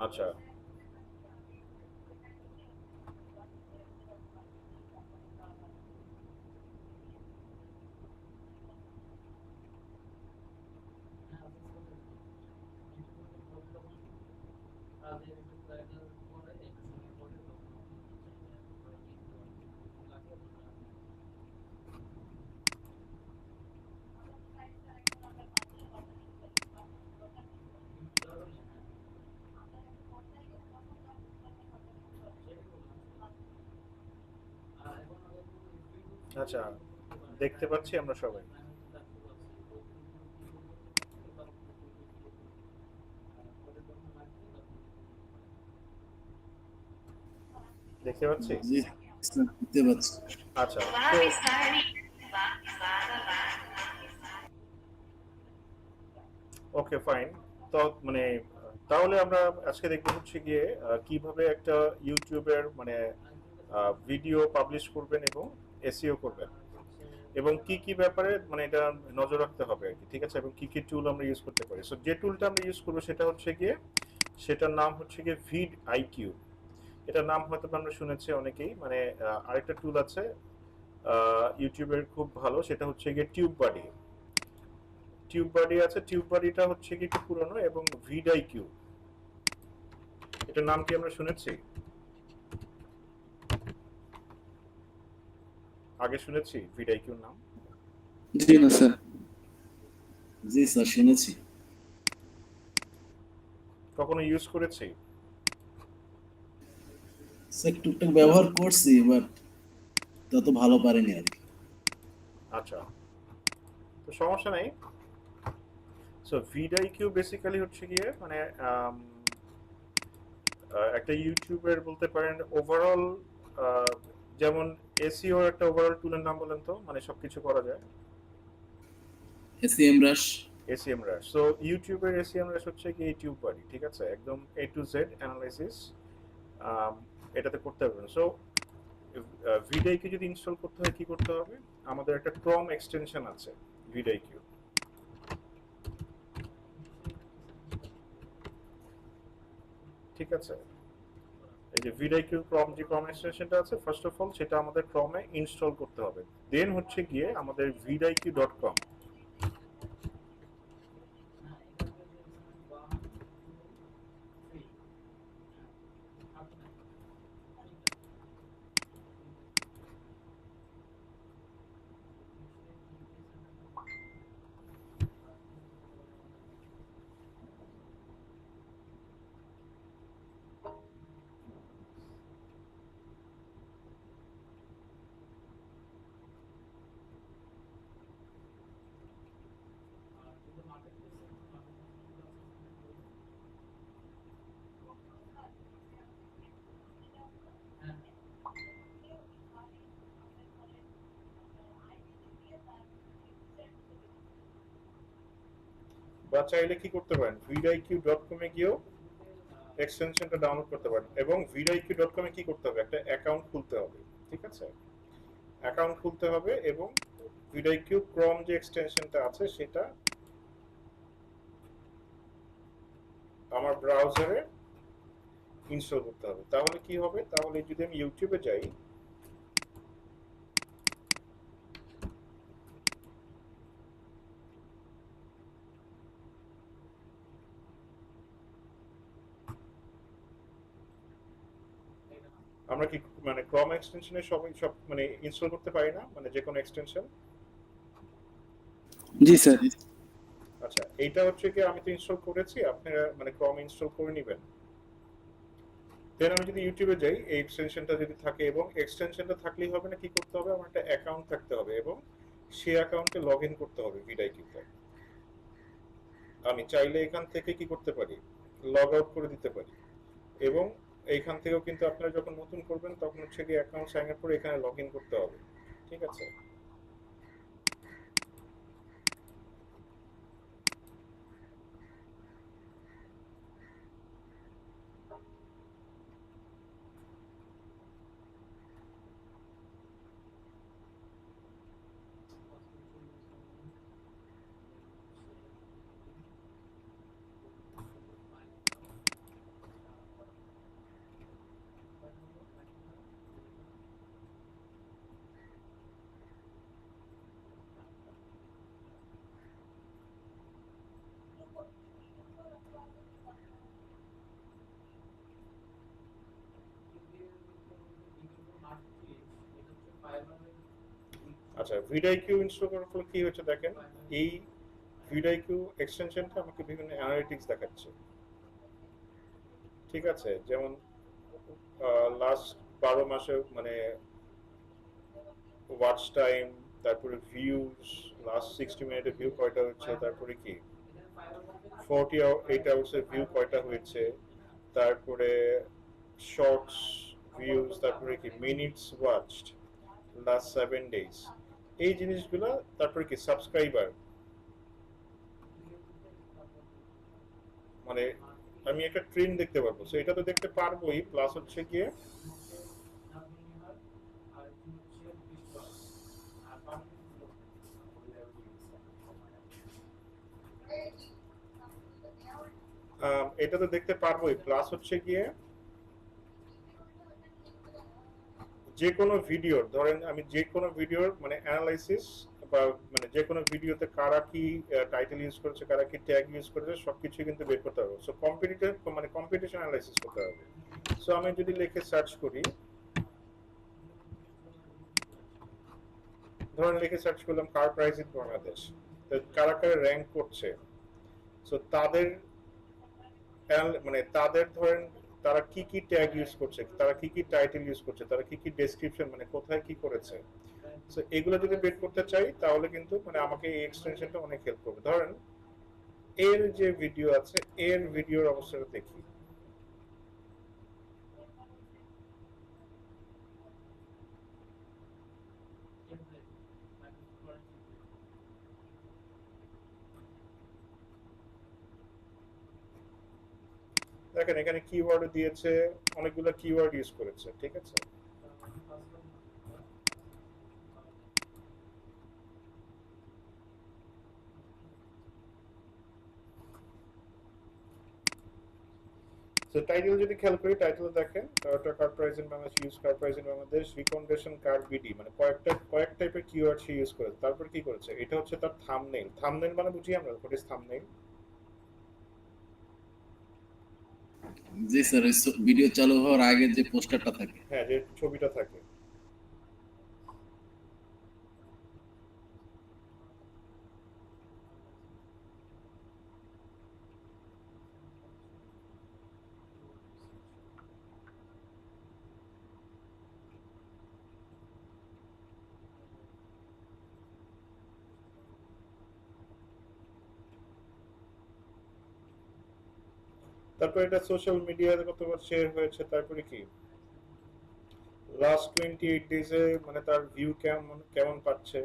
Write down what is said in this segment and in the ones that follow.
আচ্ছা আচ্ছা, দেখতে পাচ্ছি আমরা সবাই। দেখতে পাচ্ছি। জি স্যার, দেখতে পাচ্ছি। আচ্ছা, তো ওকে ফাইন। তো মানে তাহলে আমরা আজকে দেখবো হচ্ছে গিয়ে কিভাবে একটা ইউটিউবের মানে ভিডিও পাবলিশ করবেন এবং এসইও করবেন, এবং কি কি ব্যাপারে মানে এটা নজর রাখতে হবে আর কি, ঠিক আছে, এবং কি কি টুল আমরা ইউজ করতে পারি। সো যে টুলটা আমরা ইউজ করবো সেটা হচ্ছে গিয়ে, সেটার নাম হচ্ছে গিয়ে ভিড আইকিউ। এটার নাম হয়তো আমরা শুনেছি অনেকেই, মানে আরেকটা টুল আছে ইউটিউবের খুব ভালো, সেটা হচ্ছে গিয়ে টিউব বাডি। টিউব বাডি আছে, টিউব বাডিটা হচ্ছে কি একটু পুরনো, এবং ভিডাই কিউ, এটার নাম কি আমরা শুনেছি, আগে শুনেছি ভিডাই কিউর নাম? জি না স্যার। জি স্যার, শুনেছি কখনো ইউজ করেছি? স্যার, টুকটাক ব্যবহার করছি, বাট তত ভালো পারেনি আর কি। আচ্ছা, তো সমস্যা নেই। সো ভিডাই কিউ বেসিক্যালি হচ্ছে গিয়ে মানে একটা ইউটিউবের বলতে পারেন ওভারঅল, যেমন এসইও একটা ওভারঅল টুলের নাম বলেন তো, মানে সবকিছু করা যায়। এসিএম রাশ। এসিএম র্যাশ, সো ইউটিউবের এসিএম র্যাশ হচ্ছে কি ইউটিউব বাড়ি, ঠিক আছে, একদম এ টু জেড অ্যানালাইসিস এটাতে করতে পারবেন। সো ভিডিআইকিউ যদি ইনস্টল করতে হয় কি করতে হবে, আমাদের একটা ক্রম এক্সটেনশন আছে ভিডিআইকিউ, ঠিক আছে। এই যে ভিডিআইকিউ ক্রম, যে ক্রম এক্সটেনশনটা আছে, ফার্স্ট অফ অল সেটা আমাদের ক্রমে ইনস্টল করতে হবে। দেন হচ্ছে গিয়ে আমাদের vidiq.com, বা চাইলে কি করতে পারেন vidiq.com এ গিয়েও এক্সটেনশনটা ডাউনলোড করতে পারেন, এবং vidiq.com এ কি করতে হবে, একটা অ্যাকাউন্ট খুলতে হবে, ঠিক আছে, অ্যাকাউন্ট খুলতে হবে, এবং vidiq ক্রম যে এক্সটেনশনটা আছে সেটা আমার ব্রাউজারে ইনস্টল করতে হবে। তাহলে কি হবে, তাহলে যদি আমি ইউটিউবে যাই, আমরা কি মানে ক্রম এক্সটেনশনে সব মানে ইনস্টল করতে পারি না, মানে যে কোনো এক্সটেনশন? জি স্যার। আচ্ছা, এইটা হচ্ছে কি আমি তো ইনস্টল করেছি, আপনারা মানে ক্রম ইনস্টল করে নেবেন। দেন আমি যদি ইউটিউবে যাই, এই এক্সটেনশনটা যদি থাকে, এবং এক্সটেনশনটা থাকলেই হবে না, কি করতে হবে, আমার একটা অ্যাকাউন্ট থাকতে হবে, এবং সেই অ্যাকাউন্টে লগ ইন করতে হবে ভিডিআইকিউতে। আমি চাইলে এখান থেকে কি করতে পারি, লগ আউট করে দিতে পারি, এবং এইখান থেকেও কিন্তু আপনারা যখন নতুন করবেন তখন হচ্ছে কি অ্যাকাউন্ট সাইন আপ করে এখানে লগ ইন করতে হবে, ঠিক আছে। আচ্ছা, ভিডিআইকিউ ইনস্টল করার ফলে কি হচ্ছে দেখেন, এই ভিডিআইকিউ এক্সটেনশনটা আমাকে বিভিন্ন অ্যানালিটিক্স দেখাচ্ছে। ঠিক আছে, যেমন লাস্ট 12 মাসে মানে ওয়াচ টাইম, তারপরে ভিউজ, লাস্ট 60 মিনিটের ভিউ কয়টা হচ্ছে, তারপরে কি 48 আওয়ার্সের ভিউ কয়টা হয়েছে, তারপরে শর্টস ভিউজ, তারপরে কি মিনিটস ওয়াচড লাস্ট 7 ডেজ, এই জিনিসগুলো, তারপরে কি সাবস্ক্রাইবার, মানে আমি একটা ট্রেন্ড দেখতে পারবো। সো এটা তো দেখতে পারবোই, প্লাস হচ্ছে গিয়ে এটা তো দেখতে পারবোই, প্লাস হচ্ছে গিয়ে যে কোনো ভিডিওর, ধরেন আমি যে কোনো ভিডিওর মানে অ্যানালাইসিস, বা মানে যে কোনো ভিডিওতে কারা কি টাইটেল ইউজ করেছে, কারা কি ট্যাগ ইউজ করেছে, সবকিছু কিন্তু বের করতে হবে। সো কম্পিটিটর মানে কম্পিটিশন অ্যানালাইসিস করতে হবে। সো আমি যদি লিখে সার্চ করি, ধরেন লিখে সার্চ করলাম কার প্রাইস ইন বাংলাদেশ, তো কারা কারা র্যাঙ্ক করছে, সো তাদের মানে তাদের ধরেন তারা কি কি ট্যাগ ইউজ করছে, তারা কি কি টাইটেল ইউজ করছে, তারা কি কি ডেসক্রিপশন মানে কোথায় কি করেছে, সো এগুলো যদি বের করতে চাই তাহলে কিন্তু মানে আমাকে এই এক্সটেনশনটা অনেক হেল্প করবে। ধরেন এর যে ভিডিও আছে, এর ভিডিওর অবস্থাটা দেখি। দেখেন এখানে কিওয়ার্ড দিয়েছে, অনেকগুলো কিওয়ার্ড ইউজ করেছে। ঠিক আছে, তো টাইটেল যদি খেয়াল করি, টাইটেল দেখেন Toyota car price in Bangladesh, use car price in Bangladesh, recommendation car BD, মানে কয়েক টাইপের কিওয়ার্ড সে ইউজ করেছে। তারপর কি করেছে, এটা হচ্ছে তার থাম্বনেইল। থাম্বনেইল মানে বুঝি আমরা, what is thumbnail? G sir, video চালু হওয়ার আগে যে পোস্টারটা থাকে। হ্যাঁ, যে ছবিটা থাকে। তারপর এটা সোশ্যাল মিডিয়াতে কতবার শেয়ার হয়েছে, তারপরে কি লাস্ট 28 ডেজে মানে তার ভিউ কেমন কেমন পাচ্ছে,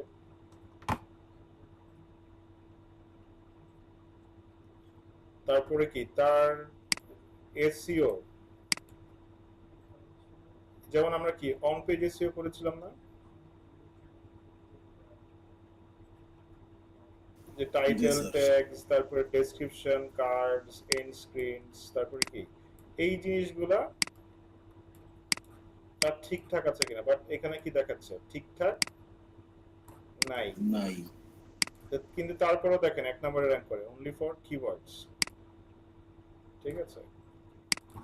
তারপরে কি তার এসইও, যেমন আমরা কি অন পেজ এসইও করেছিলাম না, যে জি টাইটেল স্যার। ট্যাগস, তারপরে ডেসক্রিপশন, কার্ডস, এন্ড স্ক্রিনস, তারপরে কি এই জিনিসগুলা তার ঠিকঠাক আছে কিনা। বাট এখানে কি দেখাচ্ছে, ঠিকঠাক নাই। নাই। কিন্তু তারপরেও দেখেন 1 নম্বরে র্যাঙ্ক করে অনলি ফর কিওয়ার্ডস। ঠিক আছে,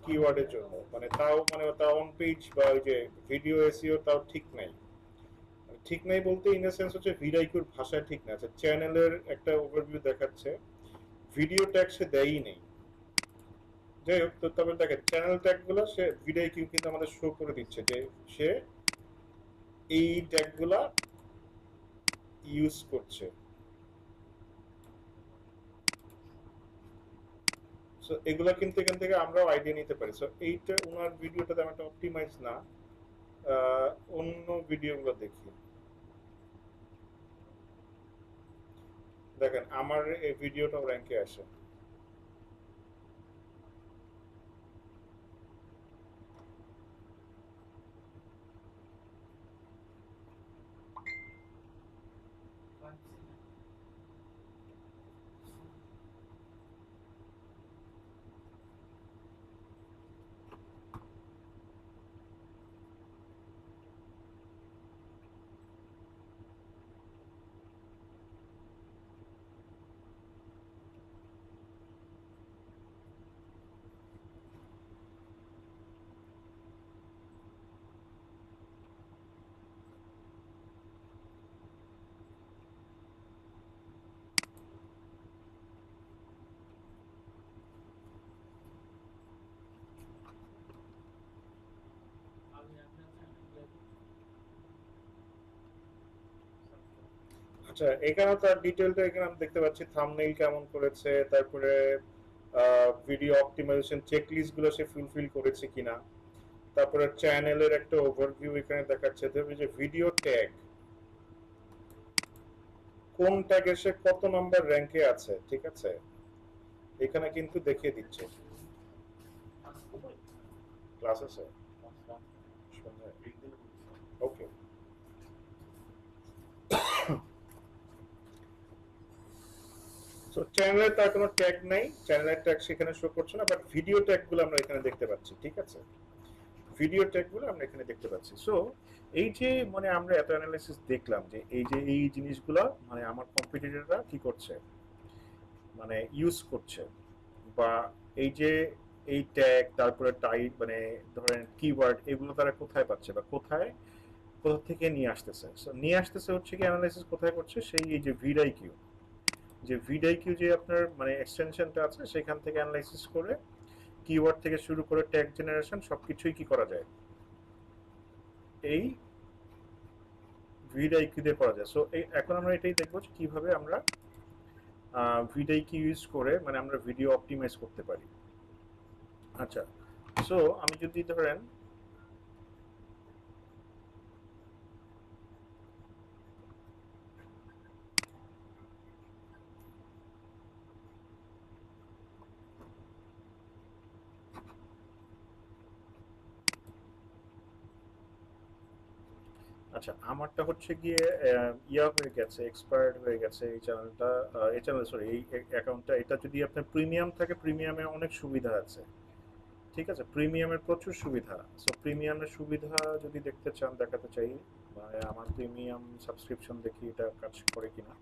কিওয়ার্ডের জন্য, মানে তাও মানে তাও অন পেজ বা ওই যে ভিডিও এসইও তাও ঠিক নাই। ঠিক নাই বলতে ইন দ্য সেন্স হচ্ছে ভিডিআইকিউর ভাষায় ঠিক না। আচ্ছা, চ্যানেলের একটা ওভারভিউ দেখাচ্ছে, ভিডিও ট্যাগ সে দেয়ই নেই। যাই হোক, তো তবে দেখেন চ্যানেল ট্যাগ গুলো সে ভিডিআইকিউ কিন্তু আমাদের শো করে দিচ্ছে যে সে এই ট্যাগ গুলা ইউজ করছে। সো এগুলা কিন্তু এখান থেকে আমরাও আইডিয়া নিতে পারি। সো এইটা ওনার ভিডিওটা তেমন একটা অপটিমাইজ না, অন্য ভিডিওগুলো দেখি। দেখেন আমার এই ভিডিওটাও র্যাঙ্কে আসে। আচ্ছা, এখানে তার ডিটেলটা এখানে আমি দেখতে পাচ্ছি, থাম্বনেইল কেমন করেছে, তারপরে ভিডিও অপটিমাইজেশন চেকলিস্ট গুলো সে ফুলফিল করেছে কিনা, তারপরে চ্যানেলের একটা ওভারভিউ এখানে দেখাচ্ছে, তবে যে ভিডিও ট্যাগ, কোন ট্যাগে সে কত নম্বর র্যাঙ্কে আছে, ঠিক আছে, এখানে কিন্তু দেখিয়ে দিচ্ছে। ক্লাস আছে ওকে। সো চ্যানেলে তার কোনো ট্যাগ নাই, চ্যানেলের ট্যাগ সেখানে শো করছে না, বাট ভিডিও ট্যাগ গুলো আমরা এখানে দেখতে পাচ্ছি, ঠিক আছে, ভিডিও ট্যাগ গুলো আমরা এখানে দেখতে পাচ্ছি। সো এই যে মানে আমরা এত অ্যানালাইসিস দেখলাম যে এই যে এই জিনিসগুলো মানে আমার কম্পিটিটররা কি করছে, মানে ইউজ করছে, বা এই যে এই ট্যাগ, তারপরে টাইপ, মানে ধরেন কিওয়ার্ড, এগুলো তারা কোথায় পাচ্ছে বা কোথায় কোথা থেকে নিয়ে আসতেছে। সো নিয়ে আসতেছে হচ্ছে কি অ্যানালাইসিস কোথায় করছে, সেই এই যে ভিডাইকিউ, যে ভিডাইকিউ যে আপনার মানে এক্সটেনশনটা আছে, সেখান থেকে অ্যানালাইসিস করে কিওয়ার্ড থেকে শুরু করে ট্যাগ জেনারেশন সবকিছুই কি করা যায়, এই ভিডাইকিউ দিয়ে করা যায়। সো এখন আমরা এটাই দেখবো যে কিভাবে আমরা ভিডাইকিউ ইউজ করে মানে আমরা ভিডিও অপটিমাইজ করতে পারি। আচ্ছা, সো আমি যদি ধরেন আচ্ছা, আমারটা হচ্ছে গিয়ে ইয়া হয়ে গেছে, এক্সপায়ার্ড হয়ে গেছে এই চ্যানেলটা, এই চ্যানেল সরি এই অ্যাকাউন্টটা। এটা যদি আপনার প্রিমিয়াম থাকে, প্রিমিয়ামে অনেক সুবিধা আছে, ঠিক আছে, প্রিমিয়ামের প্রচুর সুবিধা। সো প্রিমিয়ামের সুবিধা যদি দেখতে চান, দেখাতে চাই, মানে আমার প্রিমিয়াম সাবস্ক্রিপশন দেখি এটা কাজ করে কিনা।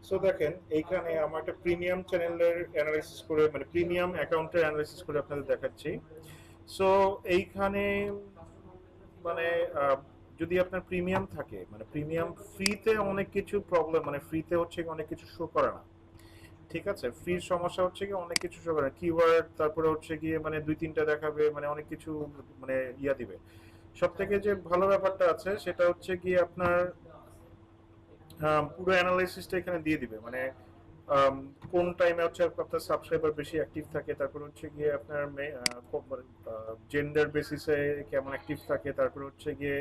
সো দেখেন এইখানে আমার একটা প্রিমিয়াম চ্যানেলের অ্যানালাইসিস করে মানে প্রিমিয়াম অ্যাকাউন্টের অ্যানালাইসিস করে আপনাদের দেখাচ্ছি। সো এইখানে মানে যদি আপনার প্রিমিয়াম থাকে মানে প্রিমিয়াম ফ্রিতে অনেক কিছু প্রবলেম মানে ফ্রিতে হচ্ছে কি অনেক কিছু শো করে না। ঠিক আছে, ফ্রির সমস্যা হচ্ছে কি অনেক কিছু শো করে কিওয়ার্ড, তারপরে হচ্ছে গিয়ে মানে দুই তিনটা দেখাবে মানে অনেক কিছু মানে ইয়া দিবে। সব থেকে যে ভালো ব্যাপারটা আছে সেটা হচ্ছে গিয়ে আপনার পুরো অ্যানালাইসিসটা এখানে দিয়ে দিবে মানে কোন টাইমে হচ্ছে আপনার সাবস্ক্রাইবার বেশি অ্যাক্টিভ থাকে, তারপর হচ্ছে গিয়ে আপনার জেন্ডার বেসিসে কেমন অ্যাক্টিভ থাকে, তারপর হচ্ছে গিয়ে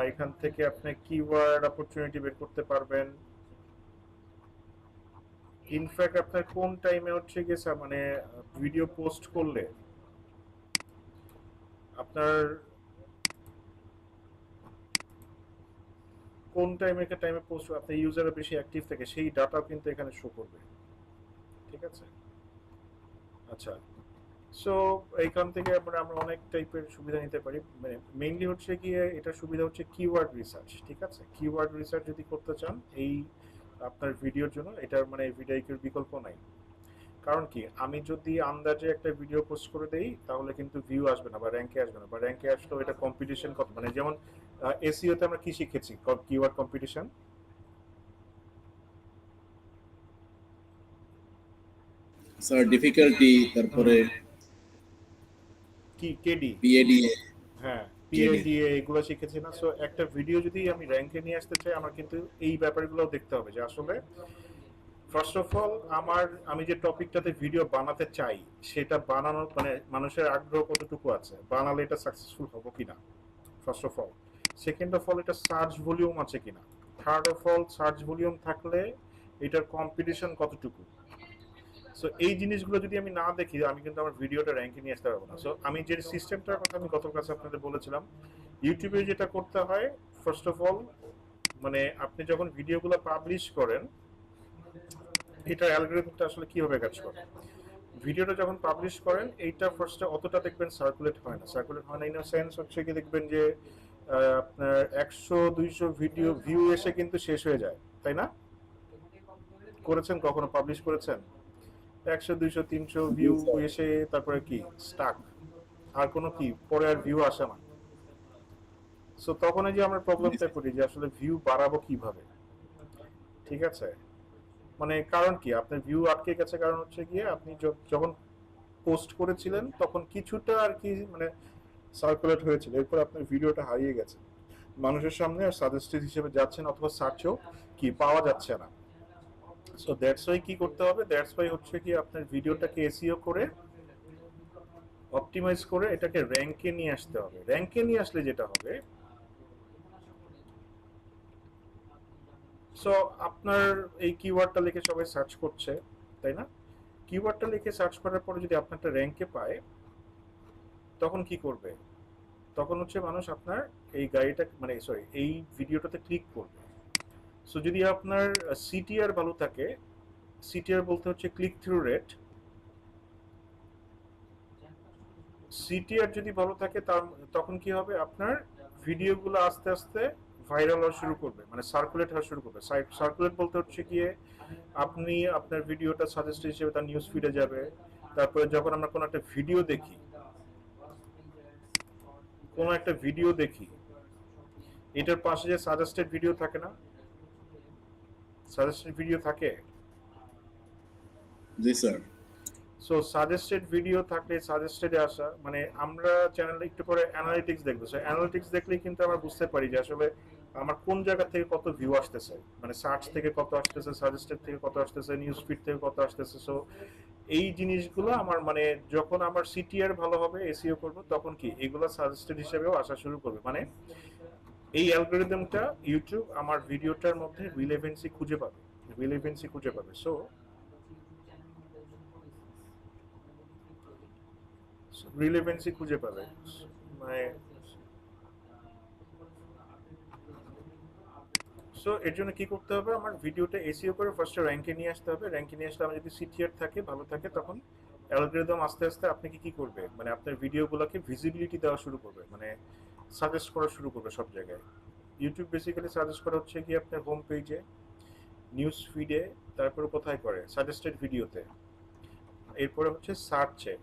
এখান থেকে আপনি কিওয়ার্ড অপরচুনিটি বের করতে পারবেন। ইনফ্যাক্ট আপনার কোন টাইমে হচ্ছে গিয়ে মানে ভিডিও পোস্ট করলে আপনার কোন টাইমে পোস্ট আপনার ইউজাররা বেশি অ্যাক্টিভ থাকে সেই ডাটাও কিন্তু এখানে শো করবে। ঠিক আছে, আচ্ছা। সো এইখান থেকে আমরা অনেক টাইপের সুবিধা নিতে পারি, মানে মেইনলি হচ্ছে গিয়ে এটা সুবিধা হচ্ছে কিওয়ার্ড রিসার্চ। ঠিক আছে, কিওয়ার্ড রিসার্চ যদি করতে চান এই আপনার ভিডিওর জন্য এটার মানে ভিডিওর বিকল্প নাই। কারণ কি, আমি যদি আন্দাজে একটা ভিডিও পোস্ট করে দেই তাহলে কিন্তু ভিউ আসবে না বা র্যাঙ্কে আসবে না, বা র্যাঙ্কে আসলেও এটা কম্পিটিশন কত মানে যেমন এসইও তে আমরা কি শিখেছি, কিওয়ার্ড কম্পিটিশন। স্যার ডিফিকাল্টি, তারপরে কি কেডি, পিএডিএ। হ্যাঁ পিএডিএ এগুলো শিখেছি না। সো একটা ভিডিও যদি আমি র্যাঙ্কে নিয়ে আসতে চাই আমার কিন্তু এই ব্যাপারগুলো দেখতে হবে যে আসলে ফার্স্ট অফ অল আমি যে টপিকটাতে ভিডিও বানাতে চাই সেটা বানানোর মানে মানুষের আগ্রহ কতটুকু আছে, বানালে এটা সাকসেসফুল হবো কিনা first of all. Second of all এটা সার্চ ভলিউম আছে কিনা। Third of all search volume থাকলে এটার কম্পিটিশন কতটুকু। সো এই জিনিসগুলো যদি আমি না দেখি আমি কিন্তু আমার ভিডিওটা র্যাঙ্কে নিয়ে আসতে পারবো না। সো আমি যে সিস্টেমটার কথা আমি গত ক্লাসে আপনাদের বলেছিলাম, ইউটিউবে যেটা করতে হয় ফার্স্ট অফ অল মানে আপনি যখন ভিডিওগুলো পাবলিশ করেন এটার অ্যালগরিদমটা আসলে কিভাবে কাজ করে। ভিডিওটা যখন পাবলিশ করেন এইটা ফার্স্টে অতটা দেখবেন সার্কুলেট হয় না। সার্কুলেট হয় না ইন সেন্স হচ্ছে কি দেখবেন যে আপনার 100-200 ভিডিও ভিউ এসে কিন্তু শেষ হয়ে যায়, তাই না? করেছেন কখনো, পাবলিশ করেছেন 100-200-300 ভিউ এসে তারপরে কি স্টাক, আর কোনো কি পরে আর ভিউ আসে না। সো তখন এই যে আমরা প্রবলেমটা করি যে আসলে ভিউ বাড়াবো কিভাবে। ঠিক আছে, মানে কারণ কি আপনার ভিউ আটকে গেছে, কারণ হচ্ছে গিয়ে আপনি যখন পোস্ট করেছিলেন তখন কিছুটা আর কি মানে সার্কুলেট হয়েছিল, এরপর আপনার ভিডিওটা হারিয়ে গেছে মানুষের সামনে আর সাজেস্টেড হিসেবে যাচ্ছেন অথবা সার্চেও কি পাওয়া যাচ্ছে না। সো দ্যাটস ওয়াই কি করতে হবে, দ্যাটস ওয়াই হচ্ছে কি আপনার ভিডিওটাকে এসইও করে অপটিমাইজ করে এটাকে র্যাঙ্কে নিয়ে আসতে হবে। র্যাঙ্কে নিয়ে আসলে যেটা হবে, সো আপনার এই কিওয়ার্ডটা লিখে সবাই সার্চ করছে, তাই না? কিওয়ার্ডটা লিখে সার্চ করার পরে যদি আপনারটা র্যাঙ্কে পায় তখন কি করবে, তখন হচ্ছে মানুষ আপনার এই গাড়িটা মানে সরি এই ভিডিওটাতে ক্লিক করবে। সো যদি আপনার সিটিআর ভালো থাকে, সিটিআর বলতে হচ্ছে ক্লিক থ্রু রেট, সিটিআর যদি ভালো থাকে তখন কি হবে আপনার ভিডিওগুলো আস্তে আস্তে ভাইরাল হওয়া শুরু করবে, মানে সার্কুলেট হওয়া শুরু করবে। সার্কুলেট বলতে হচ্ছে গিয়ে আপনি আপনার ভিডিওটা সাজেস্টেড হিসেবে তার নিউজ ফিডে যাবে। তারপরে যখন আমরা কোনো একটা ভিডিও দেখি এটার পাশে যে সাজেস্টেড ভিডিও থাকে না, সাজেস্টেড ভিডিও থাকে। জি স্যার। সো সাজেস্টেড ভিডিও থাকলে সাজেস্টেডে আসা মানে আমরা চ্যানেলে একটু পরে অ্যানালিটিক্স দেখবো। সো অ্যানালিটিক্স দেখলেই কিন্তু আমরা বুঝতে পারি যে আসলে আমার কোন জায়গা থেকে কত ভিউ আসতেছে, মানে সার্চ থেকে কত আসতেছে, সাজেস্টেড থেকে কত আসতেছে, নিউজ ফিড থেকে কত আসতেছে। সো এই জিনিসগুলো আমার মানে যখন আমার সিটিআর ভালো হবে এসইও করব তখন কি এগুলো সাজেস্টেড হিসেবেও আসা শুরু করবে। মানে এই অ্যালগরিদমটা ইউটিউব আমার ভিডিওটার মধ্যে রিলেভেন্সি খুঁজে পাবে। সো রিলেভেন্সি খুঁজে পাবে মানে সো এর জন্য কি করতে হবে, আমার ভিডিওটা এসইও করে ফার্স্টে র্যাঙ্কে নিয়ে আসতে হবে। র্যাঙ্কে নিয়ে আসলে আমার যদি সিটিআর থাকে ভালো থাকে তখন অ্যালগরিদম আস্তে আস্তে আপনাকে কি করবে মানে আপনার ভিডিওগুলোকে ভিজিবিলিটি দেওয়া শুরু করবে, মানে সাজেস্ট করা শুরু করবে সব জায়গায়। ইউটিউব বেসিক্যালি সাজেস্ট করা হচ্ছে কি আপনার হোম পেজে, নিউজ ফিডে, তারপরে কোথায় করে সাজেস্টেড ভিডিওতে, এরপরে হচ্ছে সার্চে।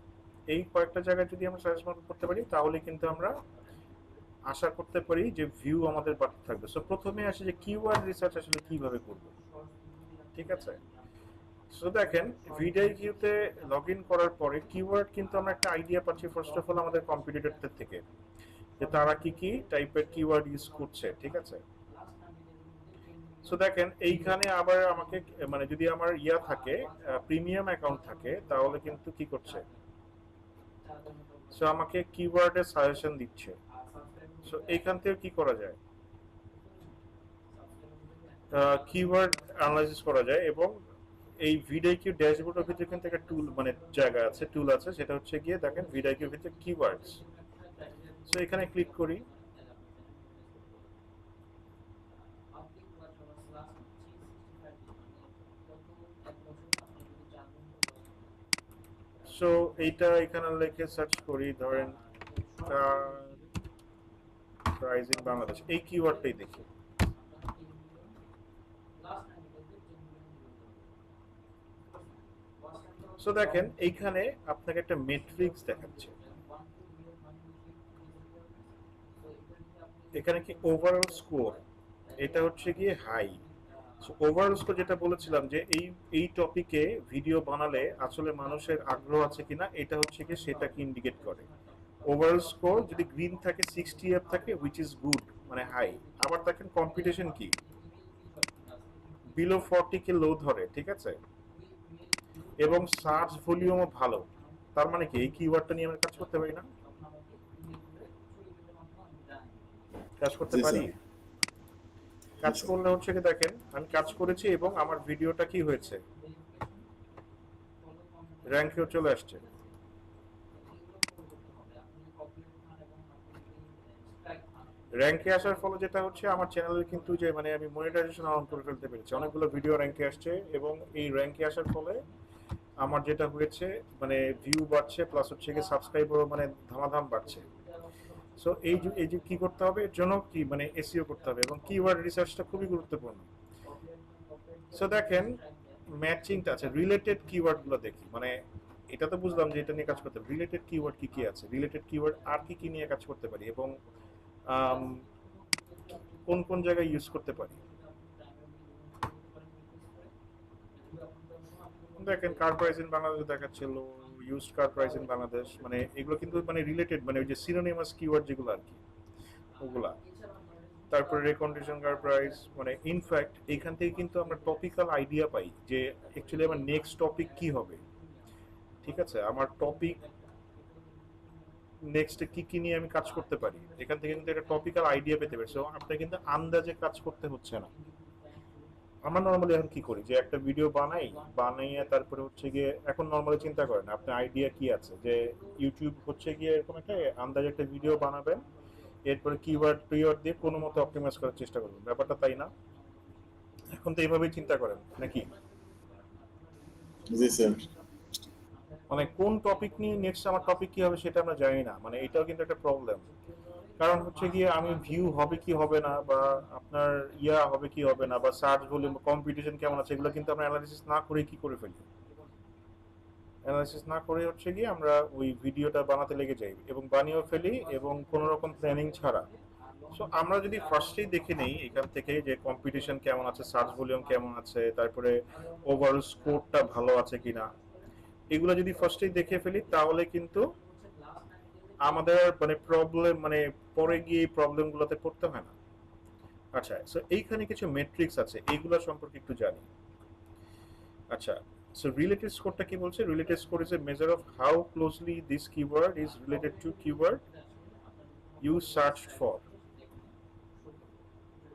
এই কয়েকটা জায়গায় যদি আমরা সাজেস্ট করতে পারি তাহলে কিন্তু আমরা আশা করতে পারি যে ভিউ আমাদের বাড়তে থাকবে। সো প্রথমে আসে যে কিওয়ার্ড রিসার্চ আসলে কিভাবে করব, ঠিক আছে? সো দেখেন ভিডিওতে লগ ইন করার পরে কিওয়ার্ড কিন্তু আমরা একটা আইডিয়া পাচ্ছি ফার্স্ট অফ অল আমাদের কম্পিটিটরদের থেকে, যে তারা কি কি টাইপের কিওয়ার্ড ইউজ করছে, ঠিক আছে? সো দেখেন এইখানে আবার আমাকে মানে যদি আমার ইয়া থাকে, প্রিমিয়াম অ্যাকাউন্ট থাকে, তাহলে কিন্তু কি করছে, সো আমাকে কিওয়ার্ডের সাজেশন দিচ্ছে। সো এইখান থেকে কি করা যায়, কিওয়ার্ড অ্যানালাইসিস করা যায়। এবং এই ভিডিআইকিউ ড্যাশবোর্ডের ভিতরে কিন্তু একটা টুল মানে জায়গা আছে, টুল আছে, সেটা হচ্ছে গিয়ে দেখেন ভিডিআইকিউর ভিতরে কিওয়ার্ডস। সো এখানে ক্লিক করি। সো এইটা এখানে লিখে সার্চ করি, ধরেন প্রাইস ইন বাংলাদেশ, এই কিওয়ার্ডটাই দেখি। সো দেখেন এইখানে আপনাকে একটা মেট্রিক্স দেখাচ্ছে, এখানে কি ওভারঅল স্কোর, এটা হচ্ছে গিয়ে হাই। সো ওভারঅল স্কোর যেটা বলেছিলাম যে এই টপিকে ভিডিও বানালে আসলে মানুষের আগ্রহ আছে কিনা, এটা হচ্ছে কি সেটাকে ইন্ডিকেট করে। ওভারঅল স্কোর যদি গ্রিন থাকে, 60 আপ থাকে, হুইচ ইজ গুড, মানে হাই। আবার দেখেন কম্পিটিশন কি, বিলো 40 কে লো ধরে, ঠিক আছে? এবং সার্চ ভলিউমও ভালো। তার মানে কি এই কিওয়ার্ডটা নিয়ে আমরা কাজ করতে পারি না? কাজ করতে জি পারি। স্যার। কাজ করলে হচ্ছে কি দেখেন আমি কাজ করেছি এবং আমার ভিডিওটা কি হয়েছে, র্যাঙ্কেও চলে আসছে। র্যাঙ্কে আসার ফলে যেটা হচ্ছে আমার চ্যানেলের কিন্তু যে মানে আমি মনিটাইজেশন অন করে ফেলতে পেরেছি, অনেকগুলো ভিডিও র্যাঙ্কে আসছে, এবং এই র্যাঙ্কে আসার ফলে আমার যেটা হয়েছে মানে ভিউ বাড়ছে, প্লাস হচ্ছে কি সাবস্ক্রাইবারও মানে ধামাধাম বাড়ছে। সো এই যে কি করতে হবে, এর জন্য কি মানে এসইও করতে হবে, এবং কিওয়ার্ড রিসার্চটা খুবই গুরুত্বপূর্ণ। সো দেখেন ম্যাচিংটা আছে, রিলেটেড কিওয়ার্ডগুলো দেখি, মানে এটা তো বুঝলাম যে এটা নিয়ে কাজ করতে হবে, রিলেটেড কিওয়ার্ড কি কি আছে, রিলেটেড কিওয়ার্ড আর কি কি নিয়ে কাজ করতে পারি, এবং কোন কোন জায়গায় ইউজ করতে পারি। দেখেন কার প্রাইস ইন বাংলাদেশ দেখাচ্ছিল, used car price in Bangladesh, মানে এগুলো কিন্তু মানে রিলেটেড, মানে ওই যে সিনোনিমাস কিওয়ার্ড যেগুলো আর কি ওগুলা। তারপরে রেকন্ডিশন কার প্রাইস, মানে ইনফ্যাক্ট এখান থেকে কিন্তু আমরা টপিক্যাল আইডিয়া পাই যে অ্যাকচুয়ালি আমার নেক্সট টপিক কি হবে, ঠিক আছে? আমার টপিক নেক্সটে কি কি নিয়ে আমি কাজ করতে পারি, এখান থেকে কিন্তু একটা টপিক্যাল আইডিয়া পেতে পারি। সো আপনার কিন্তু আন্দাজে কাজ করতে হচ্ছে না। আমরা নর্মালি এখন কি করি যে একটা ভিডিও বানাইয়ে তারপরে হচ্ছে গিয়ে এখন নর্মালি চিন্তা করেন আপনার আইডিয়া কি আছে, যে ইউটিউব হচ্ছে গিয়ে এরকম একটা আন্দাজে একটা ভিডিও বানাবেন, এরপরে কিওয়ার্ড প্রিওয়ার্ড দিয়ে কোনো মতো অপটিমাইজ করার চেষ্টা করবেন, ব্যাপারটা তাই না? এখন তো এইভাবেই চিন্তা করেন নাকি? জি স্যার। মানে কোন টপিক নিয়ে নেক্সট আমার টপিক কি হবে সেটা আমরা জানি না, মানে এটাও কিন্তু একটা প্রবলেম। কারণ হচ্ছে গিয়ে আমি ভিউ হবে কি হবে না, বা আপনার ইয়া হবে কি হবে না, বা সার্চ ভলিউম, কম্পিটিশন কেমন আছে, এগুলো কিন্তু আমরা অ্যানালাইসিস না করে কি করে ফেলি, অ্যানালাইসিস না করে হচ্ছে গিয়ে আমরা ওই ভিডিওটা বানাতে লেগে যাই এবং বানিয়েও ফেলি, এবং কোনো রকম প্ল্যানিং ছাড়া। সো আমরা যদি ফার্স্টেই দেখে নেই এখান থেকে যে কম্পিটিশন কেমন আছে, সার্চ ভলিউম কেমন আছে, তারপরে ওভারঅল স্কোরটা ভালো আছে কিনা, এগুলো যদি ফার্স্টেই দেখে ফেলি তাহলে কিন্তু আমাদের মানে প্রবলেম মানে পরে গিয়ে প্রবলেমগুলোতে পড়তে হয় না। আচ্ছা, সো এইখানে কিছু মেট্রিক্স আছে, এইগুলো সম্পর্কে একটু জানি। আচ্ছা, সো রিলেটেড স্কোরটা কি বলছে? Related score is a measure of how closely this keyword is related to keyword you searched for,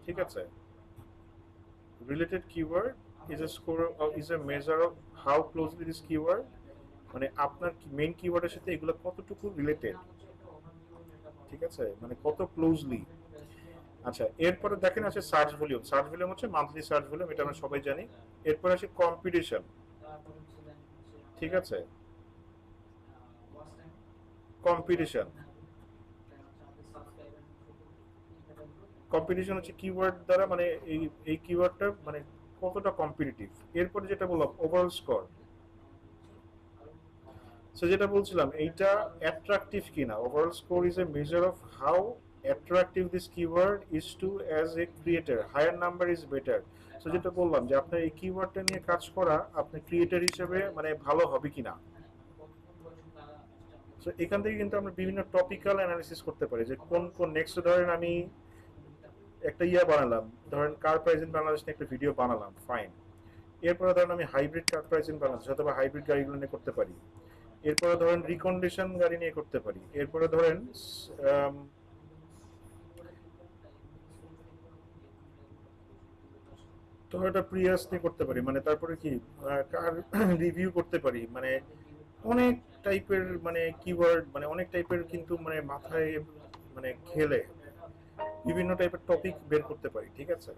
ঠিক আছে? Related keyword is a score is a measure of how closely this keyword, মানে আপনার main কিওয়ার্ডের সাথে এগুলো কতটুকু related, ঠিক আছে? মানে কত ক্লোজলি। আচ্ছা, এরপরে দেখেন আছে সার্চ ভলিউম। সার্চ ভলিউম হচ্ছে মান্থলি সার্চ ভলিউম, এটা আমরা সবাই জানি। এরপরে আছে কম্পিটিশন, ঠিক আছে? কম্পিটিশন কম্পিটিশন হচ্ছে কিওয়ার্ড দ্বারা, মানে এই কিওয়ার্ডটা মানে কতটা কম্পিটিটিভ। এরপরে যেটা বললাম ওভারঅল স্কোর, সো যেটা বলছিলাম এইটা অ্যাট্রাকটিভ কিনা। Overall score is a measure of how attractive this keyword is to as a creator, higher number is better. So যেটা বললাম যে আপনার এই কিওয়ার্ডটা নিয়ে কাজ করা আপনি ক্রিয়েটার হিসেবে মানে ভালো হবে কিনা। সো এখান থেকে কিন্তু আমরা বিভিন্ন টপিক্যাল অ্যানালিসিস করতে পারি যে কোন কোন নেক্সট, ধরেন আমি একটা বানালাম, ধরেন কার প্রাইস ইন বাংলাদেশ নিয়ে একটা ভিডিও বানালাম, ফাইন। এরপরে ধরেন আমি hybrid car price in Bangladesh অথবা হাইব্রিড গাড়িগুলো নিয়ে করতে পারি। এরপরে ধরেন রিকন্ডিশন গাড়ি নিয়ে করতে পারি। এরপরে ধরেন টয়োটা প্রিয়াস নিয়ে করতে পারি, মানে তারপরে কি কার রিভিউ করতে পারি, মানে অনেক টাইপের মানে কিওয়ার্ড, মানে অনেক টাইপের কিন্তু মানে মাথায় মানে খেলে বিভিন্ন টাইপের টপিক বের করতে পারি, ঠিক আছে।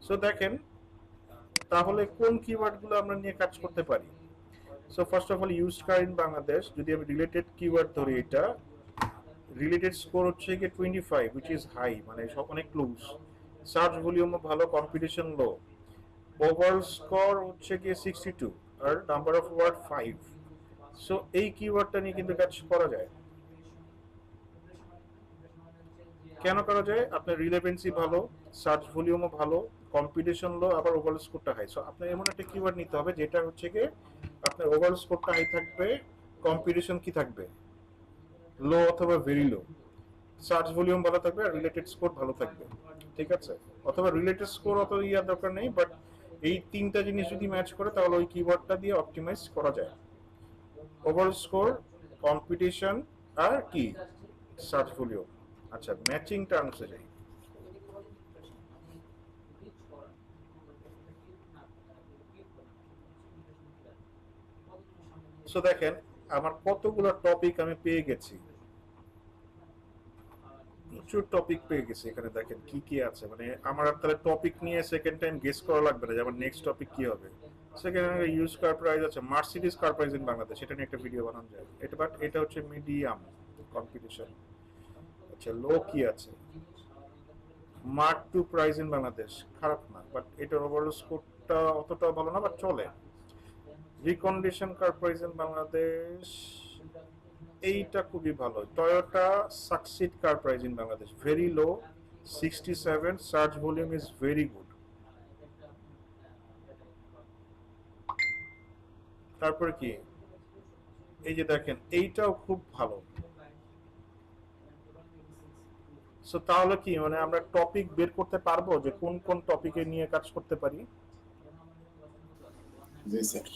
সো দেখেন তাহলে কোন কিওয়ার্ডগুলো আমরা নিয়ে কাজ করতে পারি। So first of all used car in Bangladesh, যদি আমি রিলেটেড কিওয়ার্ড ধরি, এটা রিলেটেড স্কোর হচ্ছে কি 25 which is হাই, মানে সব অনেক ক্লোজ। সার্চ ভলিউমও ভালো, কম্পিটিশন লো। ওভারঅল স্কোর হচ্ছে কি 62 আর নাম্বার অফ ওয়ার্ড 5। সো এই কিওয়ার্ডটা নিয়ে কিন্তু কাজ করা যায়। কেন করা যায়? আপনার রিলেভেন্সি ভালো, সার্চ ভলিউমও ভালো, কম্পিটিশন লো, আবার ওভারঅল স্কোরটা হাই। সো আপনার এমন একটা কিওয়ার্ড নিতে হবে যেটা হচ্ছে কি আপনার ওভারঅল স্কোরটা হাই থাকবে, কম্পিটিশন কি থাকবে লো অথবা ভেরি লো, সার্চ ভলিউম ভালো থাকবে আর রিলেটেড স্কোর ভালো থাকবে, ঠিক আছে। অথবা রিলেটেড স্কোর অত ইয়ার দরকার নেই, বাট এই তিনটা জিনিস যদি ম্যাচ করে তাহলে ওই কিওয়ার্ডটা দিয়ে অপটিমাইজ করা যায়। ওভারঅল স্কোর, কম্পিটিশন আর কি সার্চ ভলিউম। আচ্ছা, ম্যাচিং টার্মসে যাই। সো দেখেন আমার কতগুলো টপিক আমি পেয়ে গেছি, প্রচুর টপিক পেয়ে গেছি। এখানে দেখেন কি কি আছে, মানে আমার আর তাহলে টপিক নিয়ে সেকেন্ড টাইম গেস করা লাগবে না যে আমার নেক্সট টপিক কি হবে। সেকেন্ড ইউজ কার প্রাইস আছে, Mercedes car price in Bangladesh, এটা নিয়ে একটা ভিডিও বানানো যায়। এটা বাট এটা হচ্ছে মিডিয়াম কম্পিটিশন। আচ্ছা, লো কি আছে, mark to price in Bangladesh, খারাপ না, বাট এটার ওভারঅল স্কোরটা অতটা ভালো না, বাট চলে। Recondition car price in Bangladesh, এইটা খুবই ভালো। Toyota succeed car price in Bangladesh, very low, 67, search volume is very good. তারপরে কি, এই যে দেখেন এইটাও খুব ভালো। সো তাহলে কি মানে আমরা টপিক বের করতে পারবো যে কোন কোন টপিকে নিয়ে কাজ করতে পারি। জি স্যার।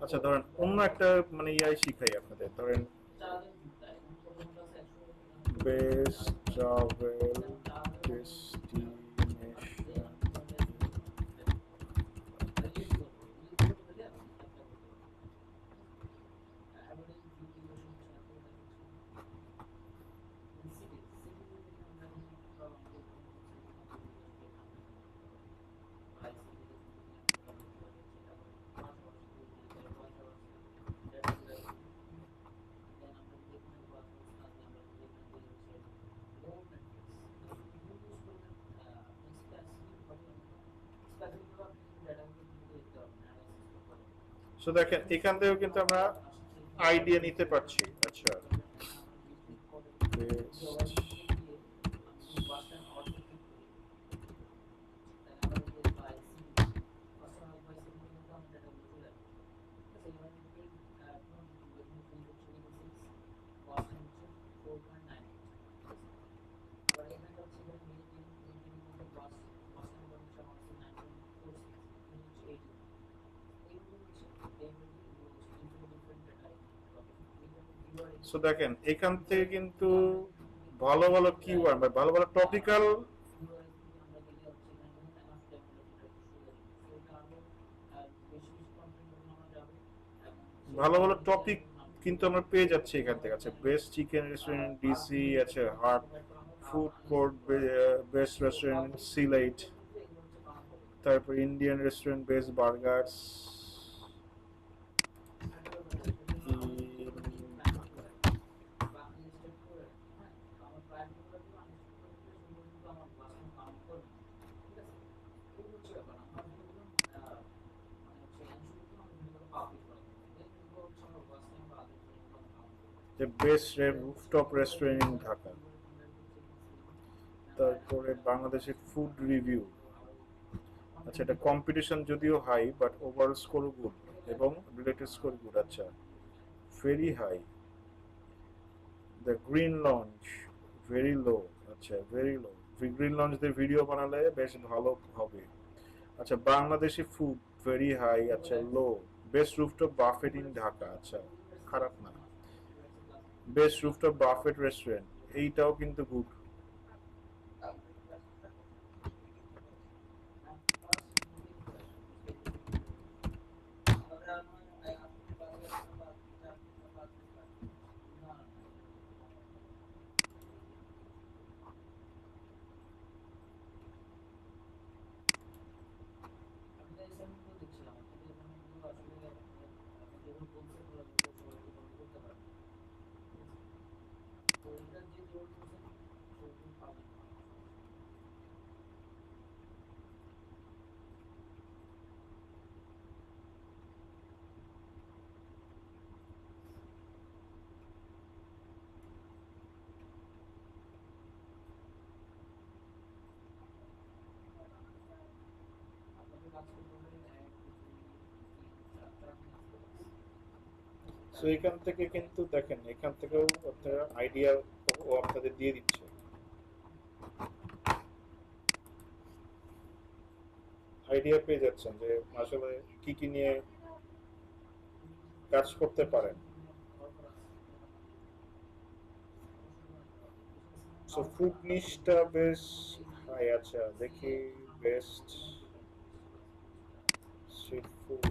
আচ্ছা ধরেন অন্য একটা মানে শিখাই আপনাদের, ধরেন বেস্ট ট্রাভেল ডেস্টিনেশন। সো দেখেন এখান থেকেও কিন্তু আমরা আইডিয়া নিতে পারছি। আচ্ছা, সো দেখেন এখান থেকে কিন্তু ভালো ভালো কিওয়ার্ড বা ভালো ভালো টপিক্যাল ভালো ভালো টপিক কিন্তু আমরা পেয়ে যাচ্ছি এখান থেকে। আছে বেস্ট চিকেন রেস্টুরেন্ট ডিসি, আছে হাট food court, best restaurant Sylhet, তারপর Indian restaurant, best burgers. The best rooftop restaurant in Dhaka, তারপরে বাংলাদেশের ফুড রিভিউ। আচ্ছা, এটা কম্পিটিশন যদিও high but overall score good এবং রিলেটেড স্কোর গুড। আচ্ছা, very high. The green launch very low. আচ্ছা, very low. Green লঞ্চদের ভিডিও বানালে বেশ ভালো হবে। আচ্ছা, বাংলাদেশি ফুড ভেরি হাই। আচ্ছা, low. Best rooftop buffet in Dhaka. আচ্ছা, খারাপ না। বেস্ট রুফটপ বাফেট রেস্টুরেন্ট, এইটাও কিন্তু গুড। সো এখান থেকে কিন্তু দেখেন, এখান থেকেও আপনারা আইডিয়া ও আপনাদের দিয়ে দিচ্ছে। আইডিয়া পেয়ে যাচ্ছেন যে আসলে কি কি নিয়ে কাজ করতে পারেন। সো ফুড নিশটা বেশ হাই। আচ্ছা, দেখি বেস্ট স্ট্রিট ফুড।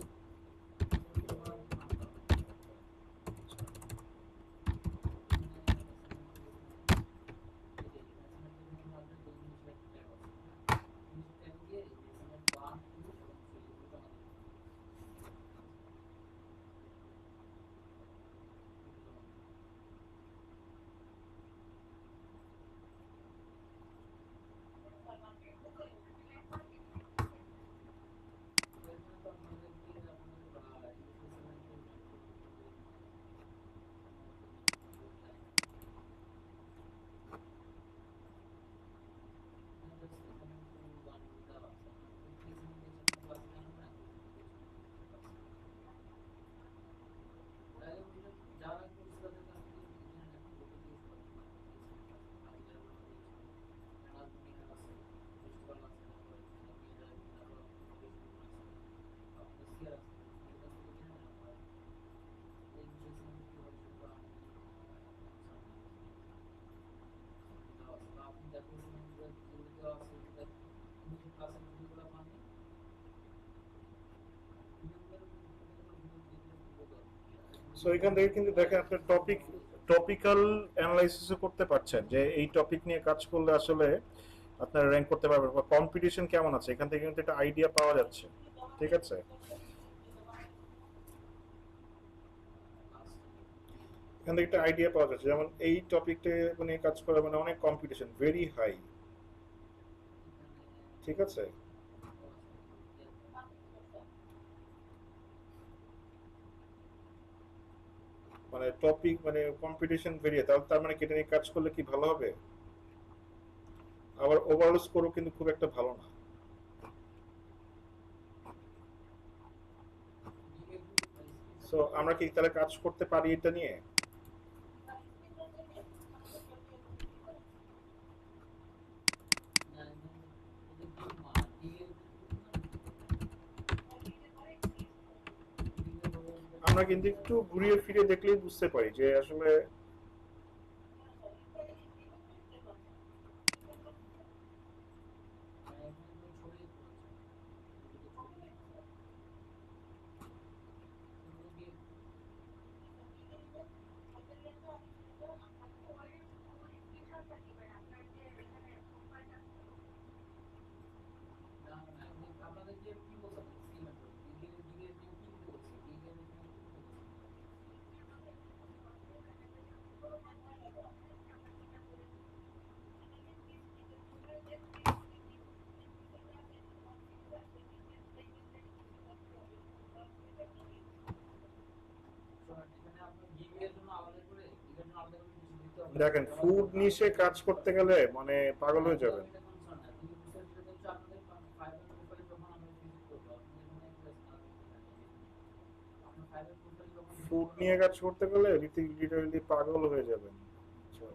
সো এখান থেকে কিন্তু দেখেন আপনার টপিক্যাল অ্যানালাইসিসও করতে পারছেন যে এই টপিক নিয়ে কাজ করলে আসলে আপনারা র্যাঙ্ক করতে পারবেন বা কম্পিটিশন কেমন আছে, এখান থেকে কিন্তু একটা আইডিয়া পাওয়া যাচ্ছে। ঠিক আছে, এখান থেকে একটা আইডিয়া পাওয়া যাচ্ছে, যেমন এই টপিকটা মানে কাজ করা মানে অনেক কম্পিটিশন ভেরি হাই। ঠিক আছে, মানে টপিক মানে কম্পিটিশন ভেরি, তাহলে তার মানে কেটে নিয়ে কাজ করলে কি ভালো হবে? আবার ওভারঅল স্কোরও কিন্তু খুব একটা ভালো না। সো আমরা কি তাহলে কাজ করতে পারি এটা নিয়ে? আমরা কিন্তু একটু ঘুরিয়ে ফিরে দেখলেই বুঝতে পারি যে আসলে দেখেন ফুড নিশে কাজ করতে গেলে মানে পাগল হয়ে যাবেন। ফুড নিয়ে কাজ করতে গেলে লিটারালি পাগল হয়ে যাবেন। আচ্ছা,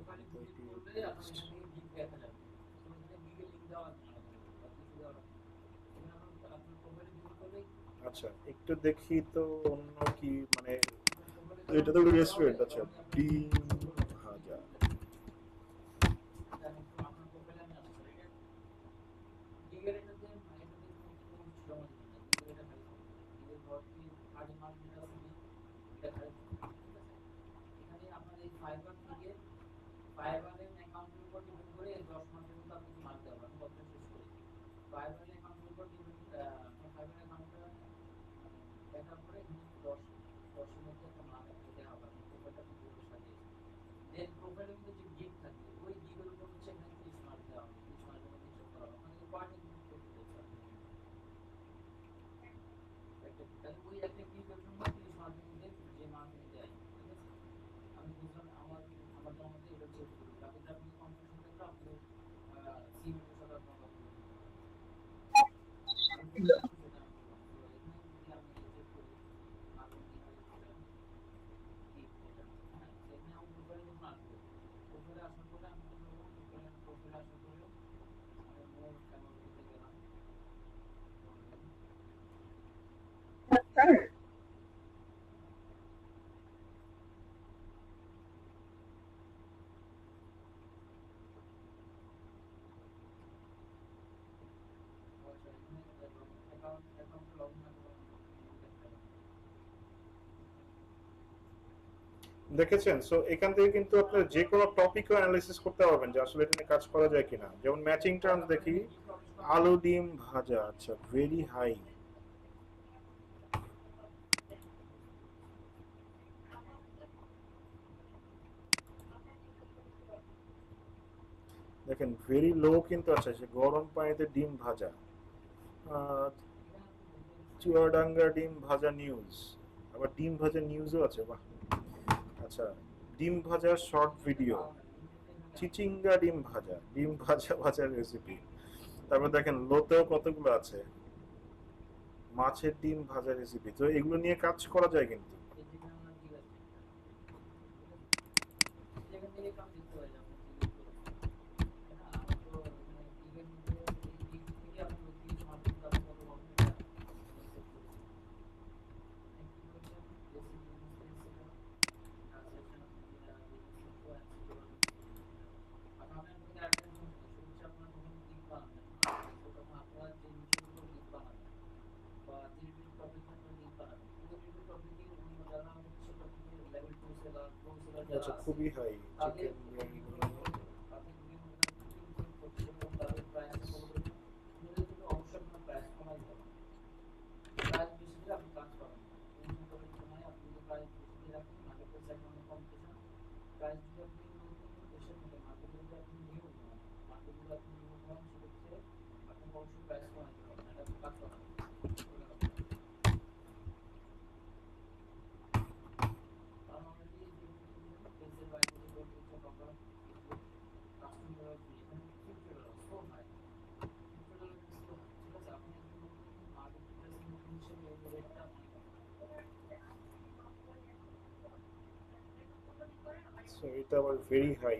আচ্ছা একটু দেখি তো অন্য কি মানে এটা তো রেস্টুরেন্ট। আচ্ছা ডিম ভাজা। দেখেছেন? সো এখান থেকে কিন্তু আপনার যে কোনো টপিকও অ্যানালাইসিস করতে পারবেন যে আসলে এটা নিয়ে কাজ করা যায় কিনা। যেমন ম্যাচিং টার্মস দেখি, আলু ডিম ভাজা। আচ্ছা ভেরি হাই। দেখেন ভেরি লো কিন্তু আছে যে গরম পানিতে ডিম ভাজা। আহ, চুয়াডাঙ্গা ডিম ভাজা নিউজ, আবার ডিম ভাজা নিউজও আছে, বাহ। আচ্ছা ডিম ভাজা শর্ট ভিডিও, চিচিঙ্গা ডিম ভাজা ভাজার রেসিপি। তারপর দেখেন লোতেও কতগুলো আছে, মাছের ডিম ভাজা রেসিপি। তো এগুলো নিয়ে কাজ করা যায় কিন্তু। আচ্ছা খুবই হাই। চিকেন বিরিয়ানি। সো এটা আবার ভেরি হাই।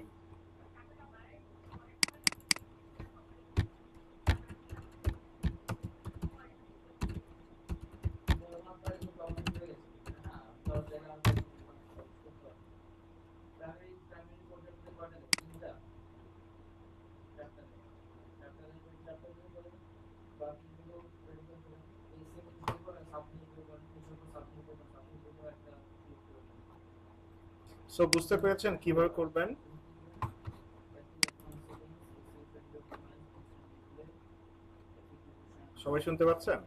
সো বুঝতে পেরেছেন কিভাবে করবেন? সবাই শুনতে পাচ্ছেন?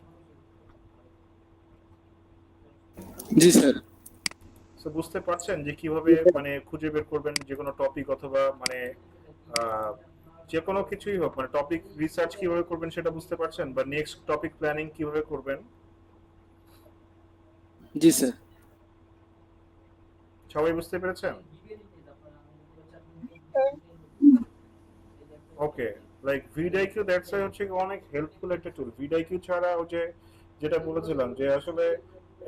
জি স্যার। সো বুঝতে পারছেন যে কিভাবে মানে খুঁজে বের করবেন যে কোনো টপিক অথবা মানে আহ, যে কোনো কিছুই হোক, মানে টপিক রিসার্চ কিভাবে করবেন সেটা বুঝতে পারছেন, বা নেক্সট টপিক প্ল্যানিং কিভাবে করবেন? জি স্যার। সবাই বুঝতে পেরেছেন? ওকে, লাইক ভিডিআইকিউ দ্যাটস ওয়াই হচ্ছে গিয়ে অনেক হেল্পফুল একটা টুল। ভিডিআইকিউ ছাড়া ওই যে যেটা বলেছিলাম যে আসলে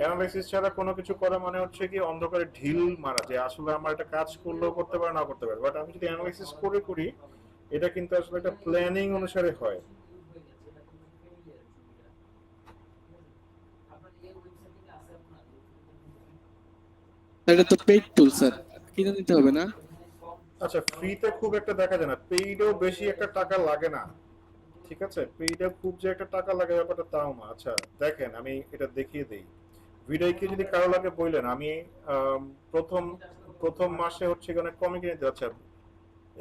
অ্যানালাইসিস ছাড়া কোনো কিছু করা মানে হচ্ছে কি অন্ধকারে ঢিল মারা, যে আসলে আমার একটা কাজ করলেও করতে পারে না করতে পারে, বাট আমি যদি অ্যানালাইসিস করে করি এটা কিন্তু আসলে একটা প্ল্যানিং অনুসারে হয়। এটা তো পেইড টুল স্যার, কিনে নিতে হবে না? আচ্ছা, ফ্রিতে খুব একটা দেখা যায় না, পেইডও বেশি একটা টাকা লাগে না। ঠিক আছে, পেইডে খুব যে একটা টাকা লাগে ব্যাপারটা তাও না। আচ্ছা দেখেন, আমি এটা দেখিয়ে দিই। ভিডিওকে যদি কারো লাগে বললেন, আমি আম, প্রথম প্রথম মাসে হচ্ছে এখানে কমে কিনে দিতে। আচ্ছা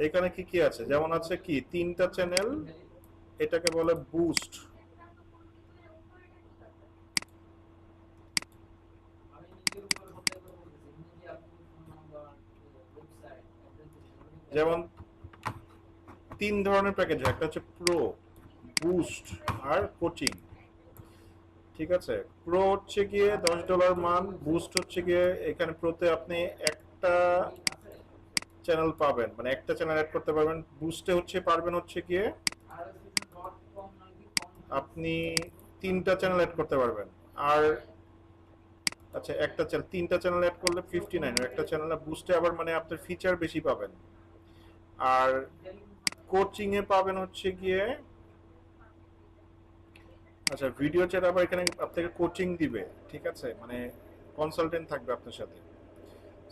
এখানে কি কি আছে, যেমন আছে কি 3টা চ্যানেল, এটাকে বলে বুস্ট। যেমন 3 ধরনের প্যাকেজ, একটা হচ্ছে প্রো, বুস্ট আর কোচিং। ঠিক আছে, প্রো হচ্ছে গিয়ে $10 মান, বুস্ট হচ্ছে গিয়ে এখানে প্রোতে আপনি একটা চ্যানেল পাবেন, মানে একটা চ্যানেল অ্যাড করতে পারবেন। বুস্টে হচ্ছে পারবেন হচ্ছে গিয়ে আপনি 3টা চ্যানেল অ্যাড করতে পারবেন। আর আচ্ছা, একটা চ্যানেল 3টা চ্যানেল অ্যাড করলে 59, আর একটা চ্যানেল বুস্টে আবার মানে আপনার ফিচার বেশি পাবেন। আর কোচিং এ পাবেন হচ্ছে গিয়ে, আচ্ছা ভিডিও চ্যাট আবার এখানে আপনাকে কোচিং দিবে। ঠিক আছে, মানে কনসালটেন্ট থাকবে আপনার সাথে।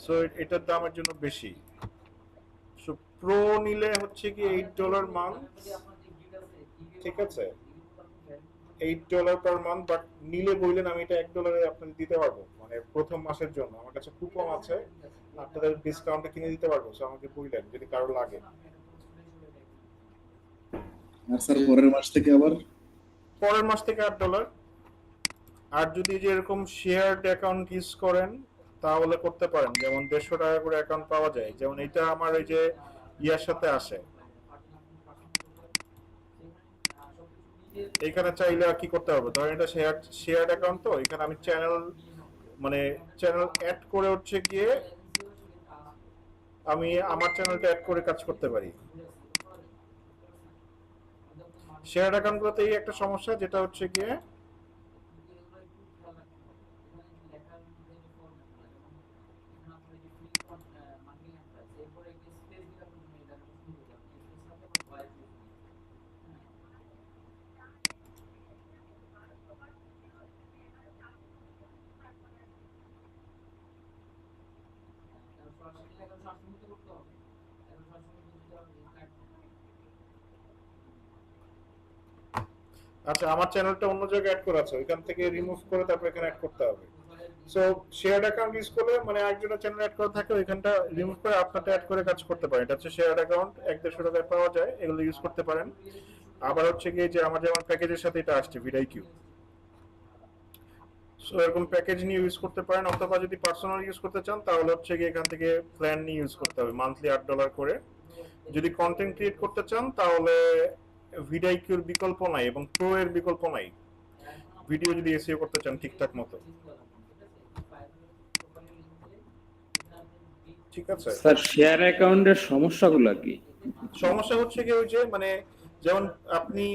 সো এটার দামের জন্য বেশি। সো প্রো নিলে হচ্ছে কি $8 মান্থ। ঠিক আছে, $8 পার মান্থ, বাট নিলে বললেন আমি এটা $1 আপনাদের দিতে পারবো, মানে প্রথম মাসের জন্য আমার কাছে কুপন আছে, আপনাদের ডিসকাউন্টে কিনে দিতে পারবো। সো আমাকে বললেন যদি কারো লাগে। আর স্যার পরের মাস থেকে আবার পরের মাস থেকে $8। আর যদি যে এরকম শেয়ার্ড অ্যাকাউন্ট ইউজ করেন তাহলে করতে পারেন, যেমন $150 করে অ্যাকাউন্ট পাওয়া যায়, যেমন এটা আমার এই যে ইয়ার সাথে আসে। এখানে চাইলে আর কি করতে হবে, ধরেন এটা শেয়ার্ড অ্যাকাউন্ট, তো এখানে আমি চ্যানেল মানে চ্যানেল অ্যাড করে হচ্ছে গিয়ে আমি আমার চ্যানেলটা অ্যাড করে কাজ করতে পারি। শেয়ার্ড অ্যাকাউন্টগুলোতে এই একটা সমস্যা, যেটা হচ্ছে গিয়ে আচ্ছা আমার চ্যানেলটা অন্য জায়গায় অ্যাড করা আছে, ওইখান থেকে রিমুভ করে তারপর এখানে অ্যাড করতে হবে। সো শেয়ার্ড অ্যাকাউন্ট ইউজ করলে মানে একজনের চ্যানেল অ্যাড করা থাকে, ওইখানটা রিমুভ করে আপনারটা অ্যাড করে কাজ করতে পারেন। এটা হচ্ছে শেয়ার্ড অ্যাকাউন্ট, 100-150 টাকায় পাওয়া যায়, এগুলো ইউজ করতে পারেন। আবার হচ্ছে গিয়ে যে আমার যেমন প্যাকেজের সাথে এটা আসছে ভিডিআইকিউ, সো এরকম প্যাকেজ নিয়ে ইউজ করতে পারেন, অথবা যদি পার্সোনাল ইউজ করতে চান তাহলে হচ্ছে গিয়ে এখান থেকে প্ল্যান নিয়ে ইউজ করতে হবে, মান্থলি $8 করে। যদি কন্টেন্ট ক্রিয়েট করতে চান তাহলে ভিডিআইকিউর বিকল্প নাই এবং প্রো এর বিকল্প নাই, ভিডিও যদি এসইও করতে চান ঠিকঠাক মতো। ঠিক আছে, স্যার শেয়ার অ্যাকাউন্টের সমস্যাগুলো কি? সমস্যা হচ্ছে কি ওই যে মানে যেমন আপনি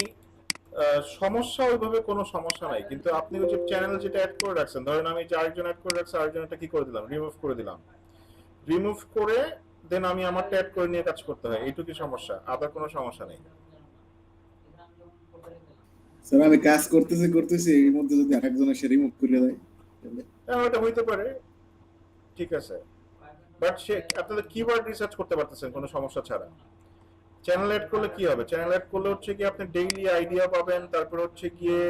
সমস্যা ওইভাবে কোনো সমস্যা নাই, কিন্তু আপনি ওই যে চ্যানেল যেটা অ্যাড করে রাখছেন, ধরেন আমি যে আরেকজন অ্যাড করে রাখছি, আরেকজন এটা কি করে দিলাম, রিমুভ করে দিলাম। রিমুভ করে দেন আমি আমারটা অ্যাড করে নিয়ে কাজ করতে হয়, এইটুকুই সমস্যা, আদার কোনো সমস্যা নেই। স্যার আমি কাজ করতেছি এর মধ্যে যদি আরেকজন এসে রিমুভ করে দেয় তাহলে হ্যাঁ ওটা হইতে পারে, ঠিক আছে, বাট সে আপনাদের কিওয়ার্ড রিসার্চ করতে পারতেছেন কোনো সমস্যা ছাড়া। চ্যানেল অ্যাড করলে কি হবে, চ্যানেল অ্যাড করলে হচ্ছে কি আপনি ডেইলি আইডিয়া পাবেন, তারপর হচ্ছে গিয়ে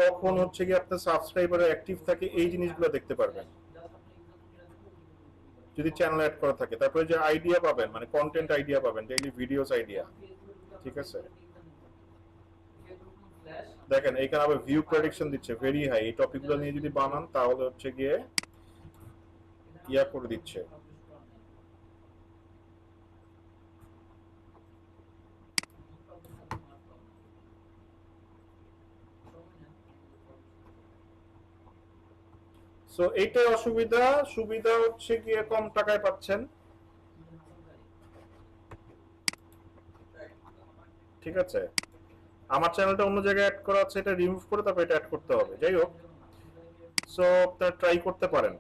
কখন হচ্ছে গিয়ে আপনার সাবস্ক্রাইবার অ্যাক্টিভ থাকে এই জিনিসগুলো দেখতে পারবেন যদি চ্যানেল অ্যাড করা থাকে। তারপরে যে আইডিয়া পাবেন, মানে কন্টেন্ট আইডিয়া পাবেন, ডেইলি ভিডিওস আইডিয়া। ঠিক আছে, দেখেন এইখানে আবার ভিউ প্রেডিকশন দিচ্ছে ভেরি হাই, এই টপিকগুলো নিয়ে যদি বানান তাহলে হচ্ছে গিয়ে ইয়া করে দিচ্ছে। সো এইটাই অসুবিধা, সুবিধা হচ্ছে গিয়ে কম টাকায় পাচ্ছেন। ঠিক আছে, আমার চ্যানেলটা অন্য জায়গায় অ্যাড করা আছে, এটা রিমুভ করে তারপর এটা অ্যাড করতে হবে। যাই হোক, সো আপনারা ট্রাই করতে পারেন।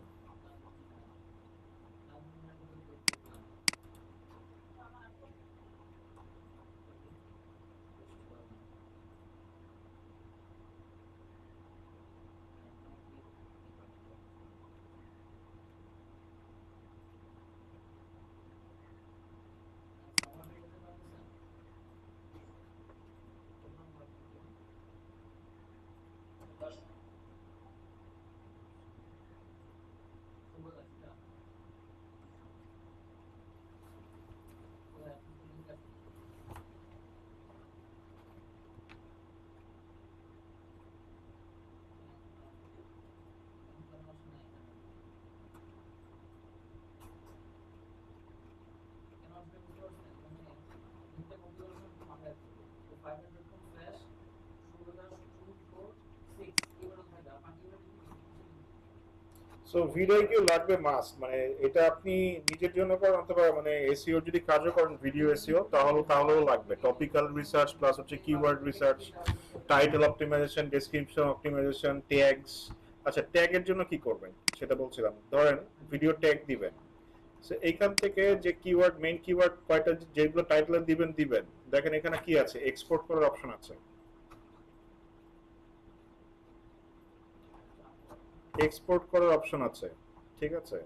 সো ভিডিও কিউ লাগবে মাস্ট, মানে এটা আপনি নিজের জন্য করেন অথবা মানে এসইও যদি কাজও করেন, ভিডিও এসইও, তাহলেও লাগবে। টপিক্যাল রিসার্চ প্লাস হচ্ছে keyword research, title optimization, description optimization, tags. আচ্ছা, ট্যাগের জন্য কি করবেন সেটা বলছিলাম। ধরেন ভিডিও ট্যাগ দিবেন, সো এইখান থেকে যে কিওয়ার্ড, মেইন কিওয়ার্ড কয়টা যেগুলো টাইটেলে দিবেন দিবেন। দেখেন এখানে কি আছে, এক্সপোর্ট করার অপশন আছে, এক্সপোর্ট করার অপশন আছে। ঠিক আছে,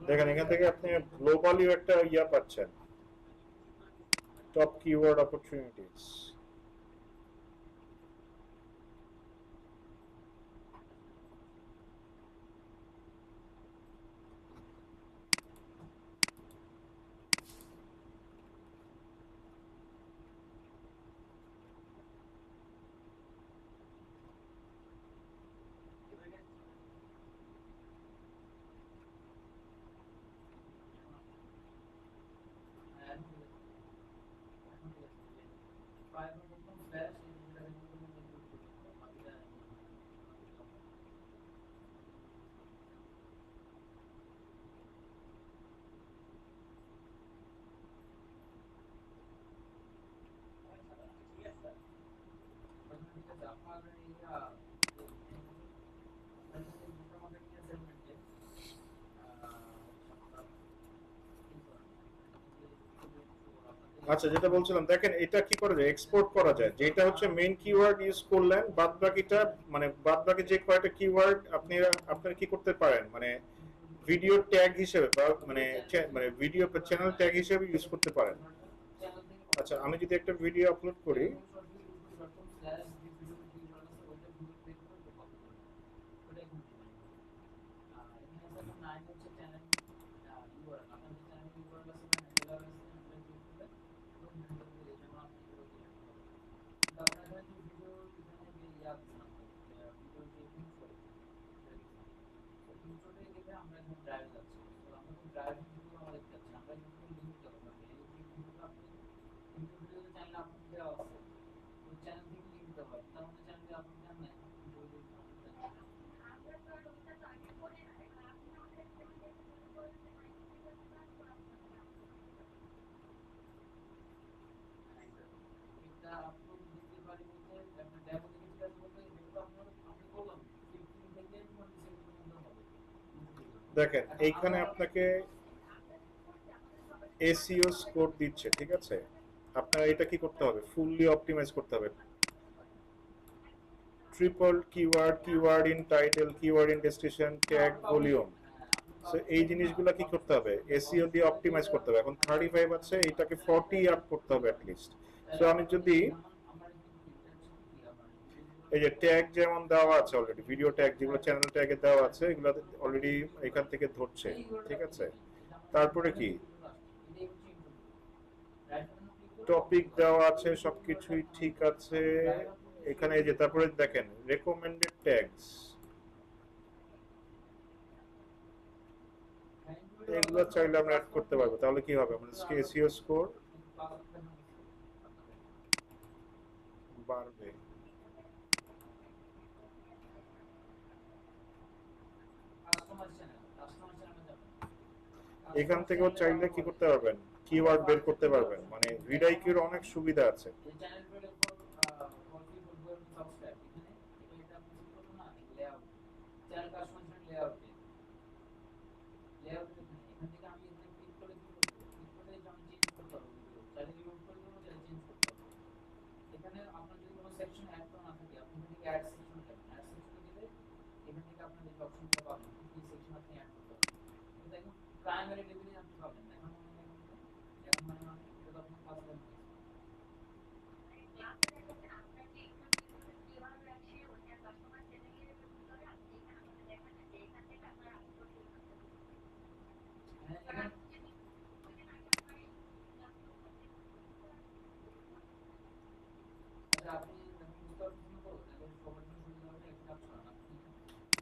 দেখেন এখান থেকে আপনি গ্লোবালি একটা ইয়া পাচ্ছেন, টপ কিওয়ার্ড অপরচুনিটিস। আচ্ছা, যেটা বলছিলাম, দেখেন এটা কি করা যায়, এক্সপোর্ট করা যায়। যেটা হচ্ছে মেইন কিওয়ার্ড ইউজ করলেন, বাদ বাকিটা মানে বাদ বাকি যে কয়টা কিওয়ার্ড আপনি আপনারা কি করতে পারেন, মানে ভিডিও ট্যাগ হিসেবে বা মানে ভিডিও চ্যানেল ট্যাগ হিসেবে ইউজ করতে পারেন। আচ্ছা, আমি যদি একটা ভিডিও আপলোড করি, দেখেন এইখানে আপনাকে এসইও স্কোর দিচ্ছে। ঠিক আছে, আপনার এটা কি করতে হবে, ফুললি অপটিমাইজ করতে হবে। Triple keyword, keyword in title, keyword in description, tag, volume. So এই জিনিসগুলো কি করতে হবে, এসইও দিয়ে অপটিমাইজ করতে হবে। এখন 35 আছে, এটাকে 40 আপ করতে হবে অ্যাট লিস্ট। সো আমি যদি এই যে ট্যাগ যেমন দেওয়া আছে অলরেডি, ভিডিও ট্যাগ যেগুলো চ্যানেল ট্যাগে দেওয়া আছে, এগুলো অলরেডি এখান থেকে ধরছে, ঠিক আছে। তারপরে কি টপিক দেওয়া আছে, সবকিছুই ঠিক আছে এখানে। এই যে তারপরে দেখেন রেকমেন্ডেড ট্যাগস, এগুলো চাইলে আমরা অ্যাড করতে পারবো। তাহলে কি হবে, আমাদের এসইও স্কোর বাড়বে। এখান থেকেও চাইলে কি করতে পারবেন, কিওয়ার্ড বের করতে পারবেন। মানে ভিডাইকিউর অনেক সুবিধা আছে।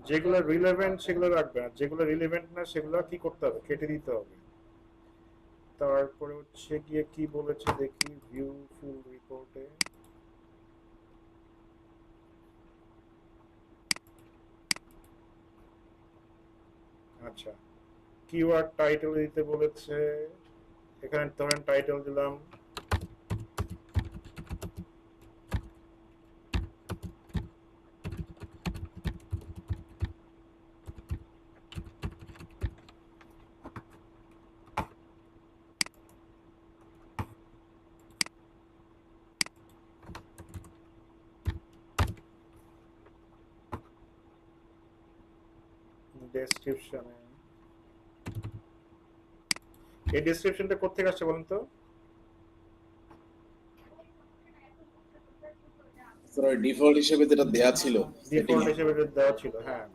যেগুলো রিলেভেন্ট সেগুলো রাখবেন, আর যেগুলো রিলেভেন্ট না সেগুলো কি করতে হবে, কেটে দিতে হবে। তারপরে হচ্ছে গিয়ে কি বলেছে দেখি, ভিউ ফুল রিপোর্টে আচ্ছা কিওয়ার্ড টাইটেল দিতে বলেছে। এখানে ধরেন টাইটেল দিলাম ডেসক্রিপশনে। এই ডেসক্রিপশনটা কোথা থেকে আসছে বলেন তো? স্যার ডিফল্ট হিসেবে যেটা দেয়া ছিল ডিফল্ট হিসেবে যেটা দেওয়া ছিল, হ্যাঁ।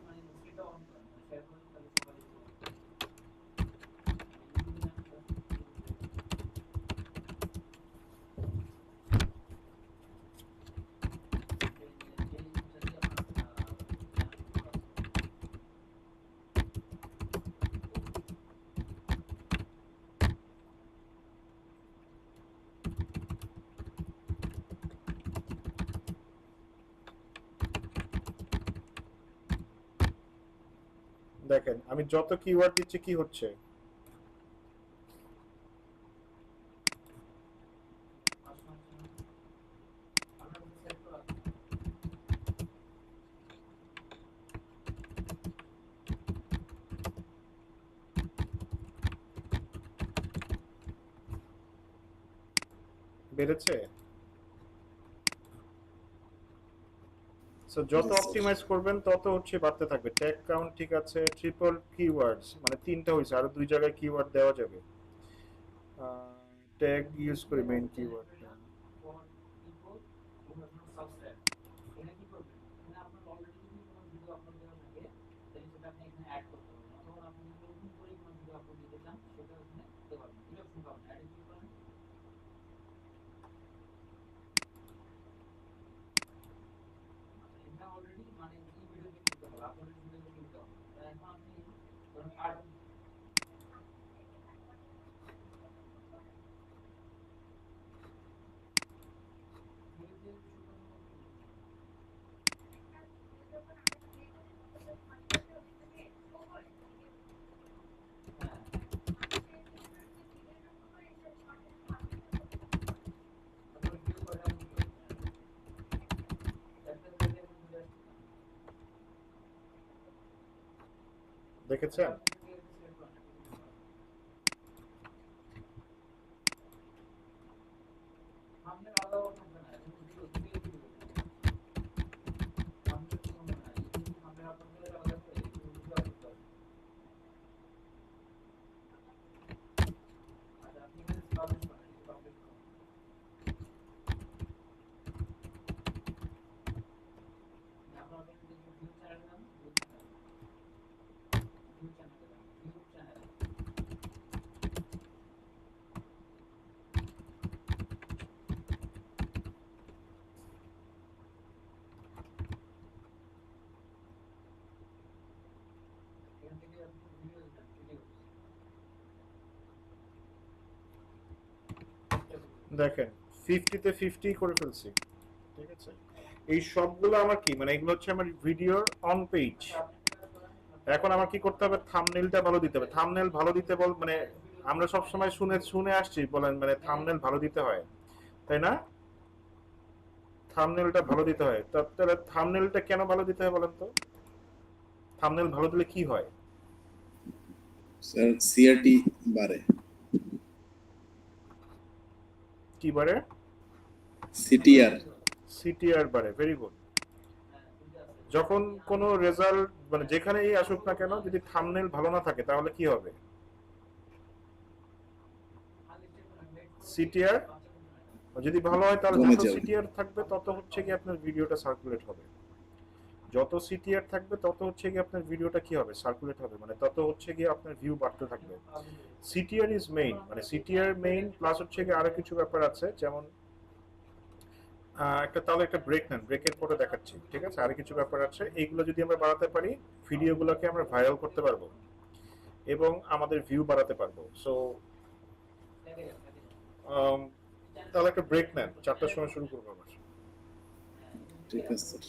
দেখেন আমি যত কিওয়ার্ড দিচ্ছি কি হচ্ছে, বেড়েছে। সো যত Yes, sir. অপটিমাইজ করবেন তত হচ্ছে বাড়তে থাকবে। ট্যাগ কাউন্ট ঠিক আছে, ট্রিপল কিওয়ার্ডস মানে 3টা হয়েছে, আরো 2 জায়গায় কিওয়ার্ড দেওয়া যাবে। ট্যাগ ইউজ করে মেইন কিওয়ার্ড। দেখেছেন? দেখেন 50-তে 50 করে ফেলছি, ঠিক আছে। এই সবগুলো আমার কি মানে এগুলো হচ্ছে আমার ভিডিওর অন পেজ। এখন আমার কি করতে হবে, থাম্বনেলটা ভালো দিতে হবে। থাম্বনেল ভালো দিতে বল মানে আমরা সব সময় শুনে শুনে আসছি বলেন মানে থাম্বনেল ভালো দিতে হয়, তাই না? থাম্বনেলটা ভালো দিতে হয়। তাহলে থাম্বনেলটা কেন ভালো দিতে হয় বলেন তো? থাম্বনেল ভালো দিলে কি হয়? স্যার সিআরটি বাড়ে, কি বাড়ে? সিটিআর। সিটিআর বাড়ে, ভেরি গুড। যখন কোনো রেজাল্ট মানে যেখানেই আসুক না কেন যদি থাম্বনেল ভালো না থাকে তাহলে কি হবে? সিটিআর যদি ভালো হয় তাহলে কমে যত যাবে। সিটিআর থাকবে তত হচ্ছে কি আপনার ভিডিওটা সার্কুলেট হবে। যত সিটিআর থাকবে তত হচ্ছে কি আপনার ভিডিওটা কি হবে, সার্কুলেট হবে, মানে তত হচ্ছে কি আপনার ভিউ বাড়তে থাকবে। সিটিআর ইজ মেইন, মানে সিটিআর মেইন প্লাস হচ্ছে কি আরো কিছু ব্যাপার আছে, যেমন একটা তাহলে একটা ব্রেক নেন, ব্রেকের পরে দেখাচ্ছি, ঠিক আছে। আর কিছু ব্যাপার আছে, এইগুলো যদি আমরা বাড়াতে পারি ভিডিওগুলোকে আমরা ভাইরাল করতে পারবো এবং আমাদের ভিউ বাড়াতে পারবো। সো তাহলে একটা ব্রেক নেন, 4টার সময় শুরু করবো আবার। ঠিক আছে স্যার।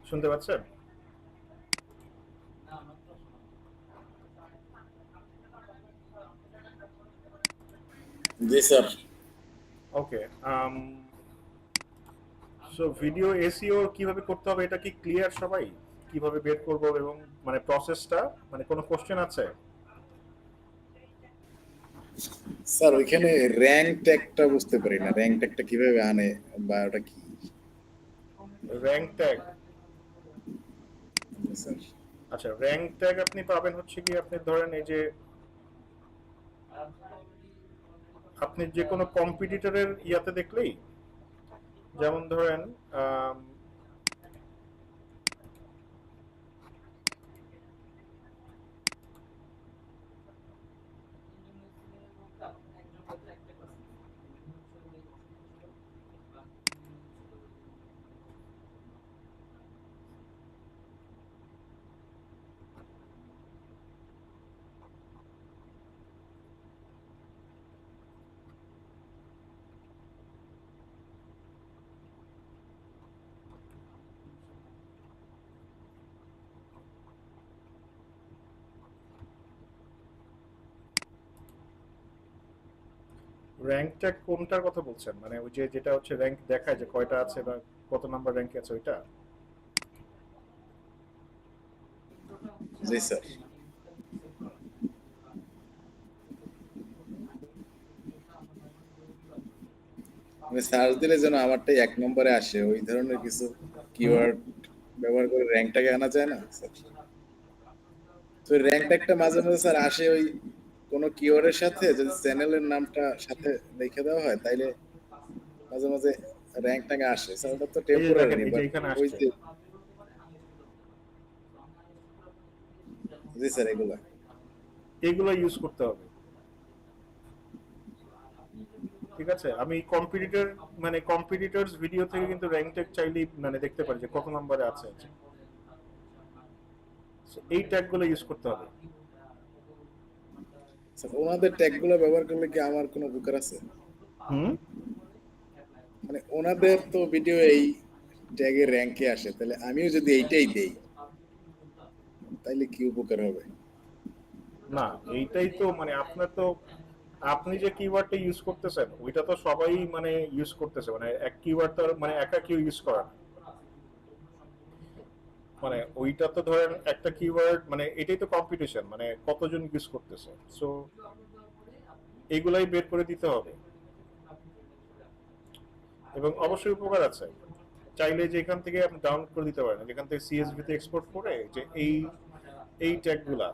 শুনতে পাচ্ছেন? জি স্যার। ওকে। সো ভিডিও এসইও কিভাবে করতে হবে এটা কি ক্লিয়ার সবাই? কিভাবে বের করব এবং মানে প্রসেসটা, মানে কোনো কোশ্চেন আছে? স্যার ওইখানে র্যাঙ্ক ট্যাগটা বুঝতে পারি না, র্যাঙ্ক ট্যাগটা কিভাবে আনে বা ওটা কি? Rank tag? স্যার আচ্ছা, র্যাঙ্ক ট্যাগ আপনি পাবেন হচ্ছে কি আপনি ধরেন এই যে আপনি যে কোনো কম্পিটিটরের ইয়াতে দেখলেই, যেমন ধরেন আম, র্যাঙ্ক ট্যাগ কোনটার কথা বলছেন, মানে ওই যে যেটা হচ্ছে র্যাঙ্ক দেখায় যে কয়টা আছে বা কত নাম্বার র্যাঙ্কে আছে ওইটা? জি স্যার। আমি সার্চ দিলে যেন আমারটাই 1 নম্বরে আসে, ওই ধরনের কিছু হুম। কিওয়ার্ড ব্যবহার করে র্যাঙ্কটাকে আনা যায় না স্যার? তো র্যাঙ্ক ট্যাগটা মাঝে মাঝে স্যার আসে ওই কোন কিওয়ার্ডের সাথে যদি চ্যানেলের নামটা সাথে লিখে দেওয়া হয় তাইলে মাঝে মাঝে র্যাঙ্ক ট্যাগ আসে স্যার। ওটা তো এই যে দেখেন টেম্পোরারি, এই যে বাট এখানে ওই আসছে, যে জি স্যার এগুলা। এইগুলো ইউজ করতে হবে, ঠিক আছে। আমি কম্পিটিটর মানে কম্পিটিটরস ভিডিও থেকে কিন্তু র্যাঙ্ক ট্যাগ চাইলেই মানে দেখতে পারি যে কত নম্বরে আছে। So, এই ট্যাগগুলো ইউজ করতে হবে। স্যার ওনাদের ট্যাগগুলো ব্যবহার করলে কি আমার কোনো উপকার আছে? হুম। মানে ওনাদের তো ভিডিও এই ট্যাগের র্যাঙ্কে আসে, তাহলে আমিও যদি এইটাই দেই তাইলে কি উপকার হবে? না, এইটাই তো মানে আপনার তো আপনি যে কিওয়ার্ডটা ইউজ করতেছেন ওইটা তো সবাই মানে ইউজ করতেছে, মানে এক কিওয়ার্ড তো আর মানে একা কেউ ইউজ করে না। মানে ওইটা তো ধরেন একটা কিওয়ার্ড মানে এটাই তো কম্পিটিশন, মানে কতজন ইউজ করতেছে। সো এগুলাই বের করে দিতে হবে এবং অবশ্যই উপকার আছে। চাইলে যে এখান থেকে আপনি ডাউনলোড করে দিতে পারেন, যেখান থেকে সিএসভি তে এক্সপোর্ট করে যে এই ট্যাগগুলা।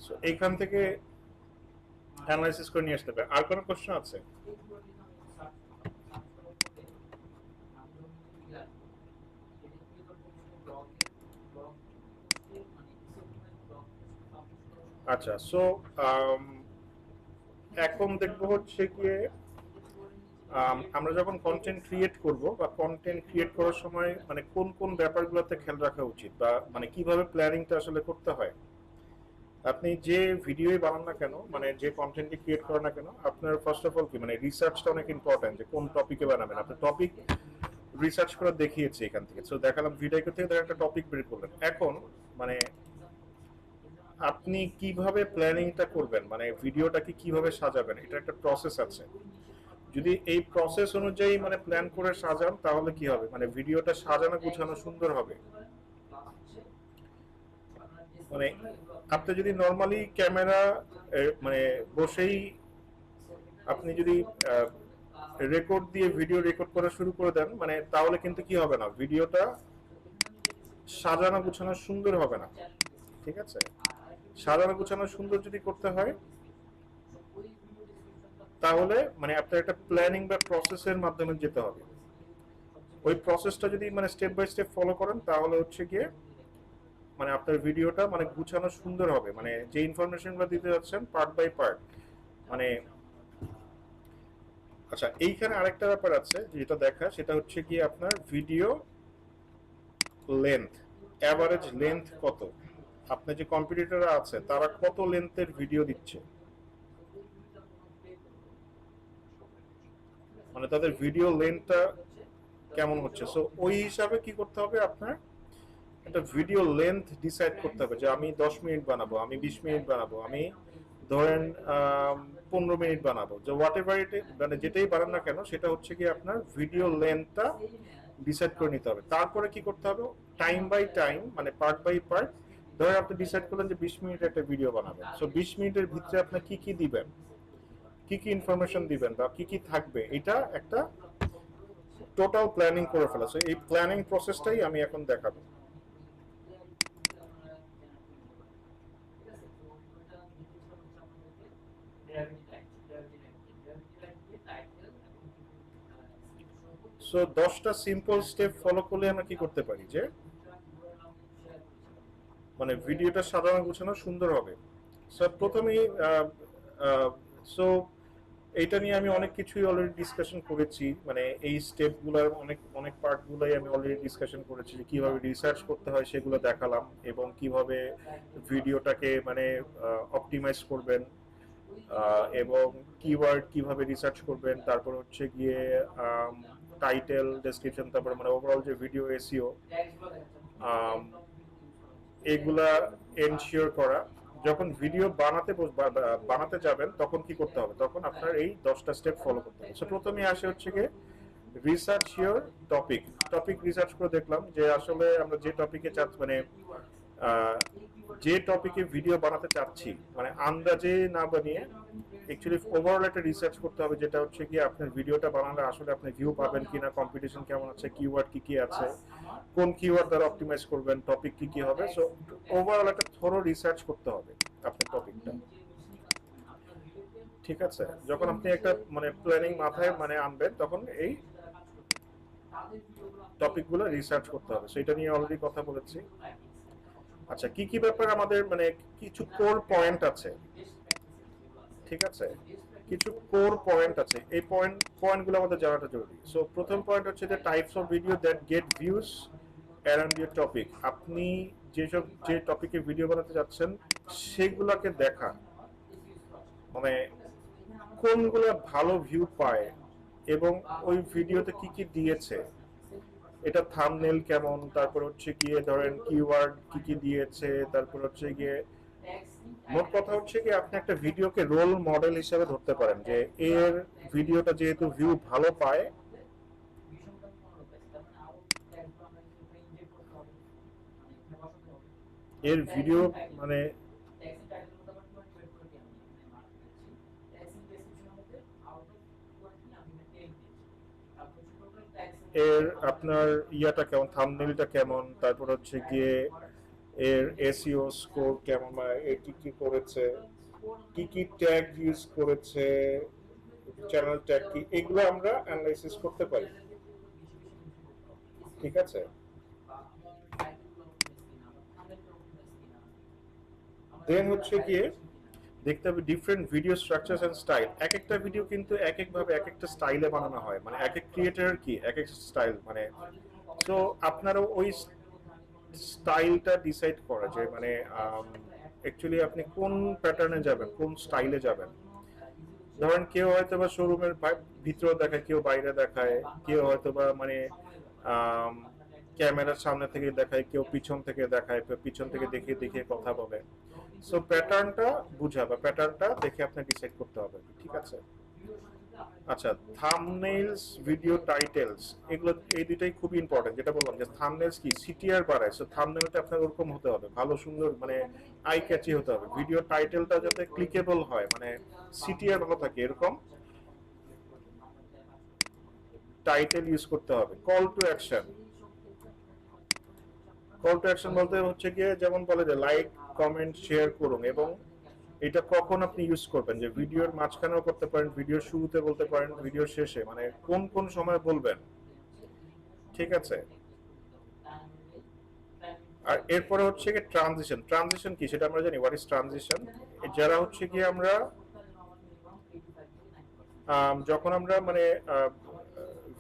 সো এইখান থেকে অ্যানালাইসিস করে নিয়ে আসতে পারে। আর কোনো কোশ্চেন আছে? আচ্ছা, সো এখন দেখবো হচ্ছে গিয়ে আমরা যখন কন্টেন্ট ক্রিয়েট করব বা কন্টেন্ট ক্রিয়েট করার সময় মানে কোন কোন ব্যাপারগুলোতে খেয়াল রাখা উচিত বা মানে কিভাবে প্ল্যানিংটা আসলে করতে হয়। আপনি যে ভিডিওই বানান না কেন, মানে যে কন্টেন্টই ক্রিয়েট করেন না কেন, আপনার ফার্স্ট অফ অল কি মানে রিসার্চটা অনেক ইম্পর্টেন্ট, যে কোন টপিকে বানাবেন। আপনি টপিক রিসার্চ করে দেখিয়েছি এখান থেকে, সো দেখালাম ভিডিও থেকে দেখা একটা টপিক বের করলেন। এখন মানে আপনি কিভাবে প্ল্যানিংটা করবেন, মানে ভিডিওটাকে কিভাবে সাজাবেন, এটা একটা প্রসেস আছে। যদি এই প্রসেস অনুযায়ী মানে প্ল্যান করে সাজান তাহলে কি হবে, মানে ভিডিওটা সাজানো গুছানো সুন্দর হবে। মানে আপনি যদি নর্মালি ক্যামেরা মানে বসেই আপনি যদি রেকর্ড দিয়ে ভিডিও রেকর্ড করা শুরু করে দেন, মানে তাহলে কিন্তু কি হবে না, ভিডিওটা সাজানো গুছানো সুন্দর হবে না। ঠিক আছে, সাজানো গুছানো সুন্দর যদি করতে হয় তাহলে মানে আপনার একটা প্ল্যানিং বা প্রসেসের মাধ্যমে যেতে হবে। ওই প্রসেসটা যদি মানে স্টেপ বাই স্টেপ ফলো করেন তাহলে হচ্ছে গিয়ে মানে আপনার ভিডিওটা মানে গুছানো সুন্দর হবে, মানে যে ইনফরমেশনগুলো দিতে যাচ্ছেন পার্ট বাই পার্ট। মানে আচ্ছা, এইখানে আরেকটা ব্যাপার আছে যেটা দেখা, সেটা হচ্ছে গিয়ে আপনার ভিডিও লেন্থ, অ্যাভারেজ লেন্থ কত, আপনার যে কম্পিটিটর আছে তারা কত লেন্থের ভিডিও দিচ্ছে, মানে তাদের ভিডিও লেন্থটা কেমন হচ্ছে। সো ওই হিসাবে কি করতে হবে, আপনার একটা ভিডিও লেন্থ ডিসাইড করতে হবে যে আমি 10 মিনিট বানাবো, আমি 20 মিনিট বানাবো, আমি ধরেন 15 মিনিট বানাবো, যে হোয়াট এভার ইট, মানে যেটাই বানান না কেন সেটা হচ্ছে কি আপনার ভিডিও লেন্থটা ডিসাইড করে নিতে হবে। তারপরে কি করতে হবে, টাইম বাই টাইম মানে পার্ট বাই পার্ট, ধরেন আপনি ডিসাইড করলেন যে 20 মিনিট একটা ভিডিও বানাবেন, সো 20 মিনিটের ভিতরে আপনি কি কি দিবেন, কি কি ইনফরমেশন দিবেন বা কি কি থাকবে, এটা একটা টোটাল প্ল্যানিং করে ফেলা। সো এই প্ল্যানিং প্রসেসটাই আমি এখন দেখাবো। সো 10টা সিম্পল স্টেপ ফলো করলে আমরা কি করতে পারি, যে মানে ভিডিওটা সাজানো গুছানো সুন্দর হবে। সো প্রথমেই সো এইটা নিয়ে আমি অনেক কিছুই অলরেডি ডিসকাশন করেছি, মানে এই স্টেপগুলোর অনেক অনেক পার্টগুলোই আমি অলরেডি ডিসকাশন করেছি, যে কিভাবে রিসার্চ করতে হয় সেগুলো দেখালাম, এবং কিভাবে ভিডিওটাকে মানে অপটিমাইজ করবেন, এবং কিওয়ার্ড কিভাবে রিসার্চ করবেন, তারপর হচ্ছে গিয়ে টাইটেল, ডেসক্রিপশন, তারপর মানে ওভারঅল যে ভিডিও এসইও, এগুলা এনশিওর করা। যখন ভিডিও বানাতে যাবেন তখন কি করতে হবে, তখন আপনার এই 10টা স্টেপ ফলো করতে হবে। সো প্রথমে আসে হচ্ছে গিয়ে research your topic. Topic research করে দেখলাম যে আসলে আমরা যে টপিকে চাচ্ছি, মানে যে টপিকে ভিডিও বানাতে চাচ্ছি, মানে আন্দাজে না বানিয়ে অ্যাকচুয়ালি ওভারঅল একটা রিসার্চ করতে হবে, যেটা হচ্ছে কি আপনার ভিডিওটা বানালে আসলে আপনি ভিউ পাবেন কিনা, কম্পিটিশন কেমন আছে, কিওয়ার্ড কি কি আছে, কোন কিওয়ার্ড দ্বারা অপটিমাইজ করবেন, টপিক কি কি হবে। সো ওভারঅল একটা থরো রিসার্চ করতে হবে আপনার টপিকটা। ঠিক আছে, যখন আপনি একটা মানে প্ল্যানিং মাথায় মানে আনবেন তখন এই টপিকগুলো রিসার্চ করতে হবে। সেটা নিয়ে অলরেডি কথা বলেছি। আচ্ছা, কি কি ব্যাপার আমাদের মানে কিছু কোর পয়েন্ট আছে, ঠিক আছে, কিছু কোর পয়েন্ট আছে, এই পয়েন্টগুলো আমাদের জানাটা জরুরি। সো প্রথম পয়েন্ট হচ্ছে যে types of video that get views around your topic. আপনি যে টপিকে ভিডিও বানাতে যাচ্ছেন সেগুলোকে দেখা, মানে কোনগুলো ভালো ভিউ পায় এবং ওই ভিডিওতে কি কি দিয়েছে, এটা থাম্বনেল কেমন, তারপর হচ্ছে গিয়ে ধরেন কিওয়ার্ড কি কি দিয়েছে, তারপর হচ্ছে গিয়ে মোট কথা হচ্ছে কি আপনি একটা ভিডিওকে রোল মডেল হিসেবে ধরতে পারেন, যে এর ভিডিওটা যেহেতু ভিউ ভালো পায়, এর ভিডিও মানে এর আপনার ইয়াটা কেমন, থাম্বনেলটা কেমন, তারপর হচ্ছে গিয়ে এর এসইও স্কোর কেমন, বা এ কি কি করেছে, কি কি ট্যাগ ইউজ করেছে, চ্যানেল ট্যাগ কি, এগুলো আমরা অ্যানালাইসিস করতে পারি। ঠিক আছে, দেন হচ্ছে গিয়ে দেখতে হবে different video structures and style. এক একটা ভিডিও কিন্তু এক এক ভাবে এক একটা স্টাইলে বানানো হয়, মানে এক এক ক্রিয়েটরের কি এক এক স্টাইল, মানে সো আপনারা ওই স্টাইলটা ডিসাইড করা যে মানে অ্যাকচুয়ালি আপনি কোন প্যাটার্নে যাবেন, কোন স্টাইলে যাবেন। ধরেন কেউ হয়তো বা শোরুমের ভিতরে দেখায়, কেউ বাইরে দেখায়, কেউ হয়তো বা মানে ক্যামেরার সামনে থেকে দেখায়, কেউ পিছন থেকে দেখায়, পিছন থেকে দেখিয়ে দেখিয়ে কথা বলে। সো প্যাটার্নটা বুঝা বা প্যাটার্নটা দেখে আপনি ডিসাইড করতে হবে। ঠিক আছে, আচ্ছা, থাম্বনেইলস, ভিডিও টাইটেলস, এগুলো এই দুটাই খুব ইম্পর্টেন্ট। যেটা বললাম যে থাম্বনেইলস কি সিটিআর বাড়ায়, সো থাম্বনেইলটা আপনার ওরকম হতে হবে, ভালো সুন্দর মানে আই ক্যাচি হতে হবে। ভিডিও টাইটেলটা যাতে ক্লিকেবল হয়, মানে সিটিআর ভালো থাকে এরকম টাইটেল ইউজ করতে হবে। Call to action, call to action বলতে হচ্ছে গিয়ে যেমন বলে যে লাইক, কমেন্ট, শেয়ার করুন, এবং এটা কখন আপনি ইউজ করবেন, যে ভিডিওর মাঝখানেও করতে পারেন, ভিডিওর শুরুতে বলতে পারেন, ভিডিওর শেষে, মানে কোন কোন সময় বলবেন। ঠিক আছে, আর এরপরে হচ্ছে কি ট্রানজিশন। ট্রানজিশন কি সেটা আমরা জানি, হোয়াট ইজ ট্রানজিশন। যারা হচ্ছে কি আমরা যখন আমরা মানে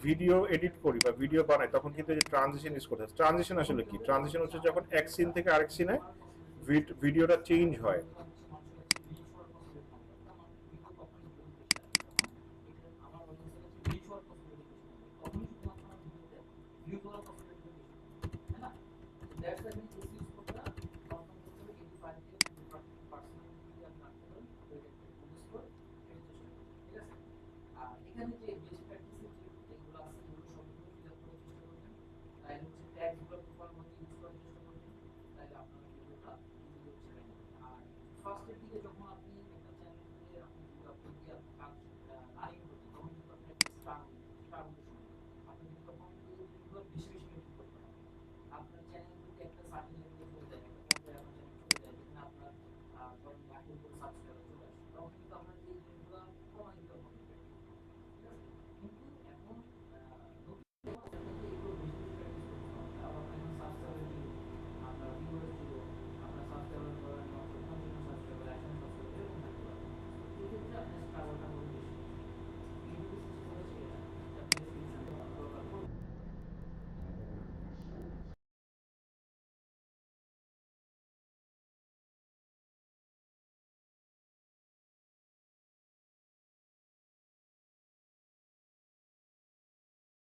ভিডিও এডিট করি বা ভিডিও বানাই, তখন কিন্তু যে ট্রানজিশন ইউজ করতে হয়। ট্রানজিশন আসলে কি? ট্রানজিশন হচ্ছে যখন এক সিন থেকে আরেক সিনে ভিডিওটা চেঞ্জ হয়।